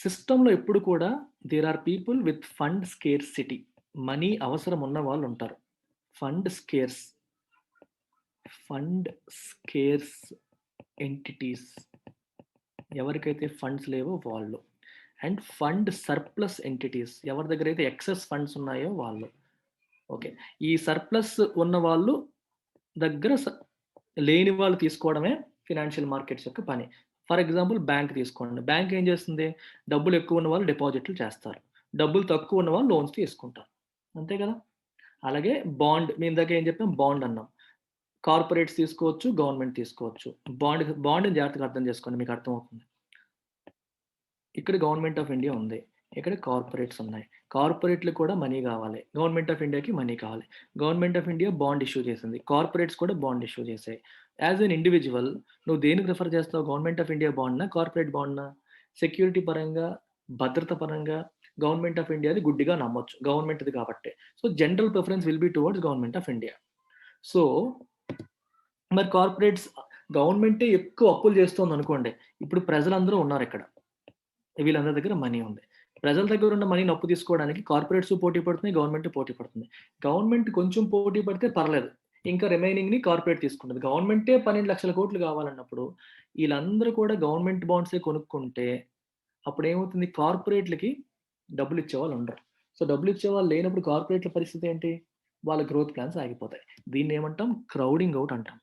A: సిస్టంలో ఎప్పుడు కూడా there are people with fund scarcity. Money అవసరం ఉన్న వాళ్ళు ఉంటారు. ఫండ్ స్కేర్స్ ఎంటిటీస్, ఎవరికైతే ఫండ్స్ లేవో వాళ్ళు. అండ్ ఫండ్ సర్ప్లస్ ఎంటిటీస్, ఎవరి దగ్గర అయితే ఎక్సెస్ ఫండ్స్ ఉన్నాయో వాళ్ళు. ఓకే, ఈ సర్ప్లస్ ఉన్న వాళ్ళు దగ్గర లేని వాళ్ళు తీసుకోవడమే ఫినాన్షియల్ మార్కెట్స్ యొక్క పని. ఫర్ ఎగ్జాంపుల్ బ్యాంక్ తీసుకోండి. బ్యాంక్ ఏం చేస్తుంది? డబ్బులు ఎక్కువ ఉన్న వాళ్ళు డిపాజిట్లు చేస్తారు, డబ్బులు తక్కువ ఉన్న వాళ్ళు లోన్స్ తీసుకుంటారు, అంతే కదా. అలాగే బాండ్, మీ ఇందాక ఏం చెప్పాం, బాండ్ అన్నాం. కార్పొరేట్స్ తీసుకోవచ్చు, గవర్నమెంట్ తీసుకోవచ్చు. బాండ్ జాగ్రత్తగా అర్థం చేసుకోండి, మీకు అర్థమవుతుంది. ఇక్కడ గవర్నమెంట్ ఆఫ్ ఇండియా ఉంది, ఇక్కడ కార్పొరేట్స్ ఉన్నాయి. కార్పొరేట్‌లు కూడా మనీ కావాలి. గవర్నమెంట్ ఆఫ్ ఇండియాకి మనీ కావాలి. Government of India bond issue చేసింది. కార్పొరేట్స్ కూడా బాండ్ ఇష్యూ చేసాయి. యాస్ ఎన్ ఇండివిడ్యువల్ నువ్వు దేనికి ప్రిఫర్ చేస్తావు? గవర్నమెంట్ ఆఫ్ ఇండియా బాండ్‌నా? కార్పొరేట్ బాండ్‌నా? సెక్యూరిటీ పరంగా, భద్రత పరంగా గవర్నమెంట్ ఆఫ్ ఇండియాది గుడ్డిగా నమ్మొచ్చు. గవర్నమెంట్‌ది కాబట్టే. So, general preference will be towards government of India. So, మరి కార్పొరేట్స్ గవర్నమెంటే ఎక్కువ అప్పులు చేస్తోందనుకోండి. ఇప్పుడు ప్రజలందరూ ఉన్నారిక్కడ. వీళ్ళందరి దగ్గర మనీ ఉంది. ప్రజల దగ్గర ఉన్న మనీని అప్పు తీసుకోవడానికి కార్పొరేట్స్ పోటీ పడుతున్నాయి. గవర్నమెంట్ పోటీ పడుతుంది. గవర్నమెంట్ కొంచెం పోటీ పడితే పర్లేదు. ఇంకా రిమైనింగ్‌ని కార్పొరేట్ తీసుకుంటది. గవర్నమెంటే 12,00,000 కావాలన్నప్పుడు ఈళ్ళందరూ కూడా గవర్నమెంట్ బాండ్సే కొనుక్కుంటే అప్పుడేమవుతుంది? కార్పొరేట్‌లకి డబ్బులిచ్చేవాళ్ళు ఉండరు. సో, డబ్బులిచ్చేవాళ్ళు లేనప్పుడు కార్పొరేట్‌ల పరిస్థితి ఏంటి? వాళ్ళ గ్రోత్ ప్లాన్స్ ఆగిపోతాయి. దీన్నేమంటాం? క్రౌడింగ్ ఔట్ అంటాం.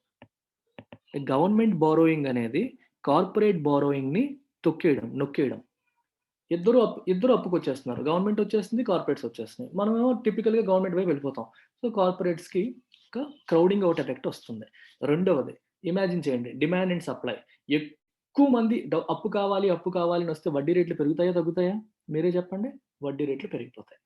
A: గవర్నమెంట్ బారోయింగ్ అనేది కార్పొరేట్ బారోయింగ్‌ని నొక్కేయడం. ఇద్దరు అప్పుకొచ్చేస్తున్నారు. గవర్నమెంట్ వచ్చేస్తుంది, కార్పొరేట్స్ వచ్చేస్తున్నాయి. మనమేమో టిపికల్‌గా గవర్నమెంట్ వైపు వెళ్ళిపోతాం. సో, కార్పొరేట్స్‌కి ఒక క్రౌడింగ్ ఔట్ ఎఫెక్ట్ వస్తుంది. రెండవది ఇమాజిన్ చేయండి. Demand and supply. ఎక్కువ మంది అప్పు కావాలి అని వస్తే వడ్డీ రేట్లు పెరుగుతాయా? తగ్గుతాయా? మీరే చెప్పండి. వడ్డీ రేట్లు పెరిగిపోతాయి.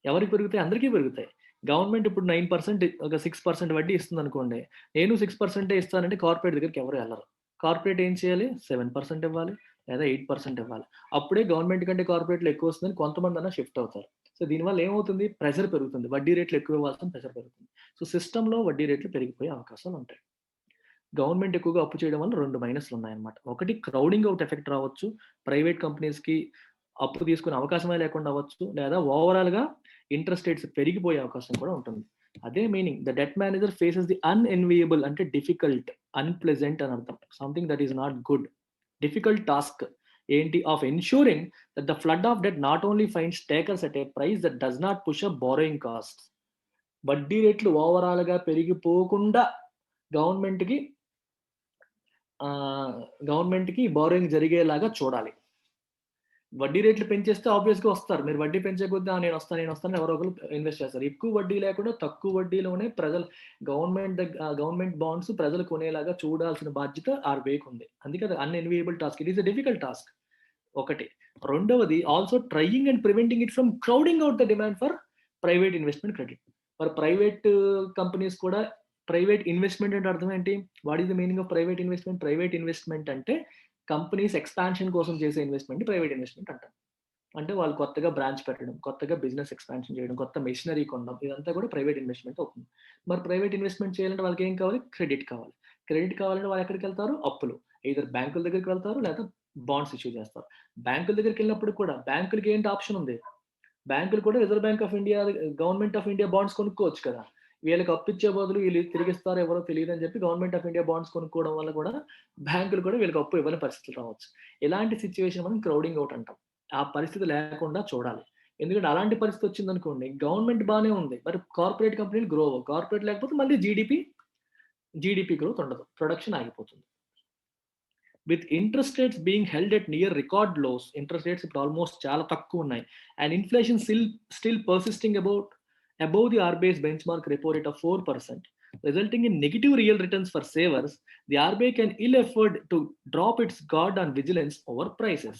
A: ఎవరికి పెరుగుతాయి? అందరికీ పెరుగుతాయి. గవర్నమెంట్ ఇప్పుడు 9% ఒక 6% వడ్డీ ఇస్తుందనుకోండి. నేను 6% ఇస్తానంటే కార్పొరేట్ దగ్గరికి ఎవరు ఎళ్ళరు. కార్పొరేట్ ఏం చేయాలి? 7% ఇవ్వాలి. లేదా 8% ఇవ్వాలి. అప్పుడే గవర్నమెంట్ కంటే కార్పొరేట్‌లో ఎక్కువ వస్తుందని కొంతమందన్నా షిఫ్ట్ అవుతారు. సో, దీనివల్ల ఏమవుతుంది? ప్రెషర్ పెరుగుతుంది. వడ్డీ రేట్లు ఎక్కువ ఇవ్వాల్సిన ప్రెషర్ పెరుగుతుంది. సో, సిస్టమ్‌లో వడ్డీ రేట్లు పెరిగిపోయే అవకాశాలుంటాయి. గవర్నమెంట్ ఎక్కువగా అప్పు చేయడం వల్ల 2 మైనస్‌లున్నాయన్నమాట. ఒకటి క్రౌడింగ్ ఔట్ ఎఫెక్ట్ రావచ్చు. ప్రైవేట్ కంపెనీస్‌కి అప్పు తీసుకునే అవకాశమే లేకుండా అవ్వచ్చు. లేదా ఓవరాల్‌గా ఇంట్రెస్ట్ రేట్స్ పెరిగిపోయే అవకాశం కూడా ఉంటుంది. అదే meaning. The debt manager faces the unenviable అంటే డిఫికల్ట్, అన్‌ప్లెజెంట్ అని అర్థం. Something that is not good. Difficult task ఏంటి? Of ensuring that the flood of debt not only finds takers at a price that does not push up borrowing costs. వడ్డీ రేట్లు ఓవరాల్‌గా పెరిగిపోకుండా గవర్నమెంట్‌కి గవర్నమెంట్‌కి బారోయింగ్ జరిగేలాగా చూడాలి. వడ్డీ రేట్లు పెంచేస్తే ఆబ్వియస్‌గా వస్తారు. మీరు వడ్డీ పెంచే కొద్దీ నేనొస్తాను ఎవరో ఒకళ్ళు ఇన్వెస్ట్ చేస్తారు. ఎక్కువ వడ్డీ లేకుండా తక్కువ వడ్డీలోనే గవర్నమెంట్ బాండ్స్ ప్రజలు కొనేలాగా చూడాల్సిన బాధ్యత ఆర్‌బీఐకి ఉంది. అందుకే అది unenviable task. It is a difficult task. ఒకటి. రెండవది also trying and preventing it from crowding out the demand for private investment credit. For private companies కూడా ప్రైవేట్ ఇన్వెస్ట్‌మెంట్ అంటే అర్థం ఏంటి? What is the meaning of private investment? Private investment అంటే కంపెనీస్ ఎక్స్‌పాన్షన్ కోసం చేసే ఇన్వెస్ట్‌మెంట్‌ని ప్రైవేట్ ఇన్వెస్ట్‌మెంట్ అంటారు. అంటే వాళ్ళు కొత్తగా బ్రాంచ్ పెట్టడం, కొత్తగా బిజినెస్ ఎక్స్‌పాన్షన్ చేయడం, కొత్త మెషినరీ కొనడం ఇదంతా కూడా ప్రైవేట్ ఇన్వెస్ట్‌మెంట్ అవుతుంది. మరి ప్రైవేట్ ఇన్వెస్ట్‌మెంట్ చేయాలంటే వాళ్ళకేం కావాలి? క్రెడిట్ కావాలి. క్రెడిట్ కావాలంటే వాళ్ళు ఎక్కడికెళ్తారు? అప్పులు. ఎయిదర్ బ్యాంకుల దగ్గరికి వెళ్తారు లేదా బాండ్స్ ఇష్యూ చేస్తారు. బ్యాంకుల దగ్గరికెళ్ళినప్పుడు కూడా బ్యాంకులకి ఏంటి ఆప్షన్ ఉంది? బ్యాంకులు కూడా reserve bank of India, government of India bonds కొనుక్కోవచ్చు కదా! వీళ్ళకి అప్పిచ్చే బదులు వీళ్ళు తిరిగిస్తారో ఎవరో తెలీదని చెప్పి గవర్నమెంట్ ఆఫ్ ఇండియా బాండ్స్ కొనుక్కోవడం వల్ల కూడా బ్యాంకులు కూడా వీళ్ళకి అప్పు ఇవ్వని పరిస్థితులు రావచ్చు. ఇలాంటి సిట్యుయేషన్ మనం క్రౌడింగ్ ఔట్ అంటాం. ఆ పరిస్థితి లేకుండా చూడాలి. ఎందుకంటే అలాంటి పరిస్థితి వచ్చిందనుకోండి, గవర్నమెంట్ బానే ఉంది. మరి కార్పొరేట్ కంపెనీలు గ్రో అవ్వవు. కార్పొరేట్ లేకపోతే మళ్ళీ జీడీపీ గ్రోత్ ఉండదు. ప్రొడక్షన్ ఆగిపోతుంది. With interest rates being held at near record lows, interest rates ఇప్పుడు ఆల్మోస్ట్ చాలా తక్కువ ఉన్నాయి. And inflation still persisting above the RBI's benchmark repo rate of 4%, resulting in negative real returns for savers, the RBI can ill afford to drop its guard on vigilance over prices.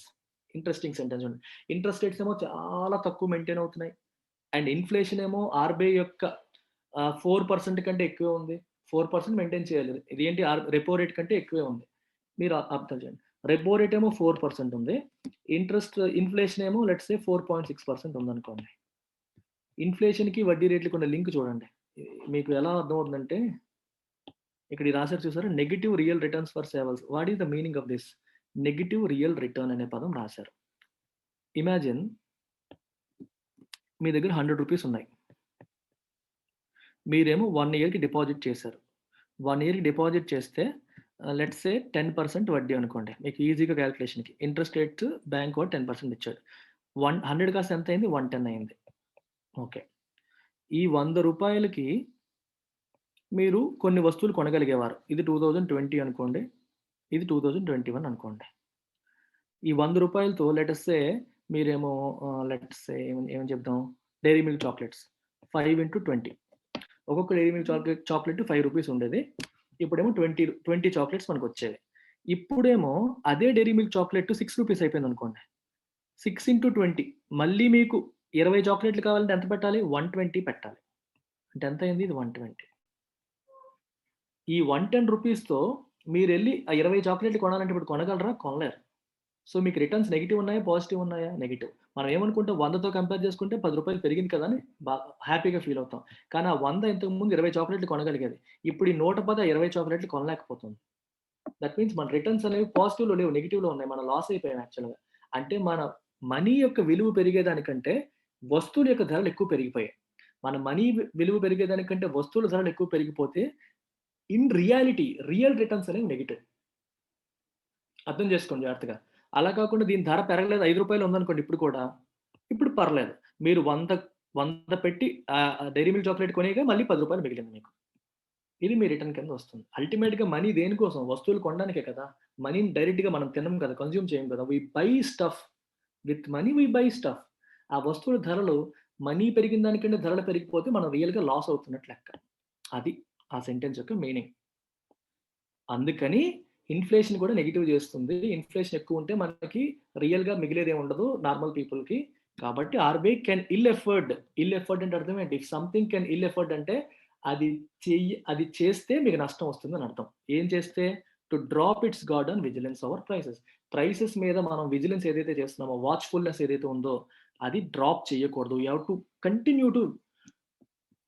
A: Interesting sentence ఉంది. ఇంట్రెస్ట్ రేట్స్ ఏమో చాలా తక్కువ మెయింటైన్ అవుతున్నాయి. అండ్ ఇన్ఫ్లేషన్ ఏమో ఆర్బీఐ యొక్క 4% కంటే ఎక్కువే ఉంది. 4% మెయింటైన్ చేయాలి. ఇదేంటి రెపో రేట్ కంటే ఎక్కువే ఉంది. మీరు అర్థం చేయండి. రెపో రేట్ ఏమో 4% ఉంది. ఇన్ఫ్లేషన్ ఏమో లెట్స్ సే 4.6% ఉందనుకోండి. ఇన్ఫ్లేషన్‌కి వడ్డీ రేట్లకి ఉన్న లింక్ చూడండి. మీకు ఎలా అర్థమవుతుందంటే ఇక్కడ రాసారు చూసారా? Negative real returns for savours. What is the meaning of this? Negative real return అనే పదం రాశారు. ఇమాజిన్ మీ దగ్గర ₹100 ఉన్నాయి. మీరేమో 1 ఇయర్‌కి డిపాజిట్ చేశారు. 1 ఇయర్‌కి డిపాజిట్ చేస్తే లెట్స్ సే 10% వడ్డీ అనుకోండి. మీకు ఈజీగా కాలిక్యులేషన్‌కి. ఇంట్రెస్ట్ రేట్స్ బ్యాంక్ వాడు 10% ఇచ్చాడు. 100 కాస్త ఎంత అయింది? 110 అయింది. ఓకే. ఈ ₹100కి మీరు కొన్ని వస్తువులు కొనగలిగేవారు. ఇది 2020 అనుకోండి. ఇది 2021 అనుకోండి. ఈ ₹100తో లెట్ సే మీరేమో లెట్స్ సే ఏమని చెప్దాం? Dairy Milk chocolates 5x20. ఒక్కొక్క డైరీ మిల్క్ చాక్లెట్ ₹5 ఉండేది. ఇప్పుడేమో 20 చాక్లెట్స్ మనకొచ్చేవి. ఇప్పుడేమో అదే డైరీ మిల్క్ చాక్లెట్ ₹6 అయిపోయిందనుకోండి. 6 into 20 మళ్ళీ మీకు 20 చాక్లెట్లు కావాలంటే ఎంత పెట్టాలి? 120 పెట్టాలి. అంటే ఎంత అయింది? ఇది 120. ఈ 110 రూపీస్‌తో మీరెళ్లి ఆ 20 చాక్లెట్లు కొనాలంటే ఇప్పుడు కొనగలరా? కొనలేరు. సో, మీకు రిటర్న్స్ నెగెటివ్ ఉన్నాయా? పాజిటివ్ ఉన్నాయా? నెగెటివ్. మనం ఏమనుకుంటాం 100తో కంపేర్ చేసుకుంటే రూ. 10 పెరిగింది కదా! అని హ్యాపీగా ఫీల్ అవుతాం. కానీ ఆ 100 ఇంతకుముందు 20 చాక్లెట్లు కొనగలిగేది. ఇప్పుడు ఈ 110 20 చాక్లెట్లు కొనలేకపోతుంది. దట్ మీన్స్ మన రిటర్న్స్ అనేవి పాజిటివ్‌లో లేవు. నెగెటివ్‌లో ఉన్నాయి. మనం లాస్ అయిపోయాం యాక్చువల్‌గా. అంటే మన మనీ యొక్క విలువ పెరిగేదానికంటే వస్తువుల యొక్క ధరలు ఎక్కువ పెరిగిపోయాయి. మన మనీ విలువ పెరిగేదానికంటే వస్తువుల ధరలు ఎక్కువ పెరిగిపోతే ఇన్ రియాలిటీ రియల్ రిటర్న్స్ అనేవి నెగెటివ్. అర్థం చేసుకోండి జాగ్రత్తగా. అలా కాకుండా దీని ధర పెరగలేదు రూ. 5 ఉందనుకోండి ఇప్పుడు కూడా, ఇప్పుడు పర్లేదు. మీరు 100 పెట్టి డైరీ మిల్క్ చాక్లేట్ కొనేగా మళ్ళీ రూ. 10 మిగిలింది మీకు. ఇది మీ రిటర్న్ కింద వస్తుంది. అల్టిమేట్‌గా మనీ దేనికోసం? వస్తువులు కొనడానికే కదా! మనీని డైరెక్ట్‌గా మనం తినం కదా! కన్జ్యూమ్ చేయం కదా! We buy stuff. With money we buy stuff. ఆ వస్తువుల ధరలు మనీ పెరిగిన దానికంటే ధరలు పెరిగిపోతే మనం రియల్‌గా లాస్ అవుతున్నట్టు లెక్క. అది ఆ సెంటెన్స్ యొక్క మీనింగ్. అందుకని ఇన్‌ఫ్లేషన్ కూడా నెగెటివ్ చేస్తుంది. ఇన్‌ఫ్లేషన్ ఎక్కువుంటే మనకి రియల్‌గా మిగిలేదేమి ఉండదు నార్మల్ పీపుల్‌కి. కాబట్టి RBI can ill afford. Ill afford అంటే అర్థం ఏంటి? If something can ill afford అంటే అది చేస్తే మీకు నష్టం వస్తుందని అర్థం. ఏం చేస్తే? To drop its guard on vigilance over prices. Prices మీద మనం విజిలెన్స్ ఏదైతే చేస్తున్నామో, వాచ్‌ఫుల్‌నెస్ ఏదైతే ఉందో అది డ్రాప్ చేయకూడదు. You have to continue to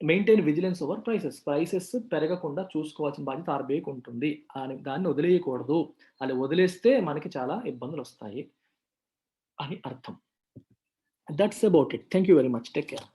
A: maintain vigilance over prices. Prices పెరగకుండా చూసుకోవాల్సిన బాధ్యత ఆర్‌బీఐకి ఉంటుంది. దాన్ని వదిలేయకూడదు. అలా వదిలేస్తే మనకి చాలా ఇబ్బందులొస్తాయి అని అర్థం. That's about it. Thank you very much. Take care.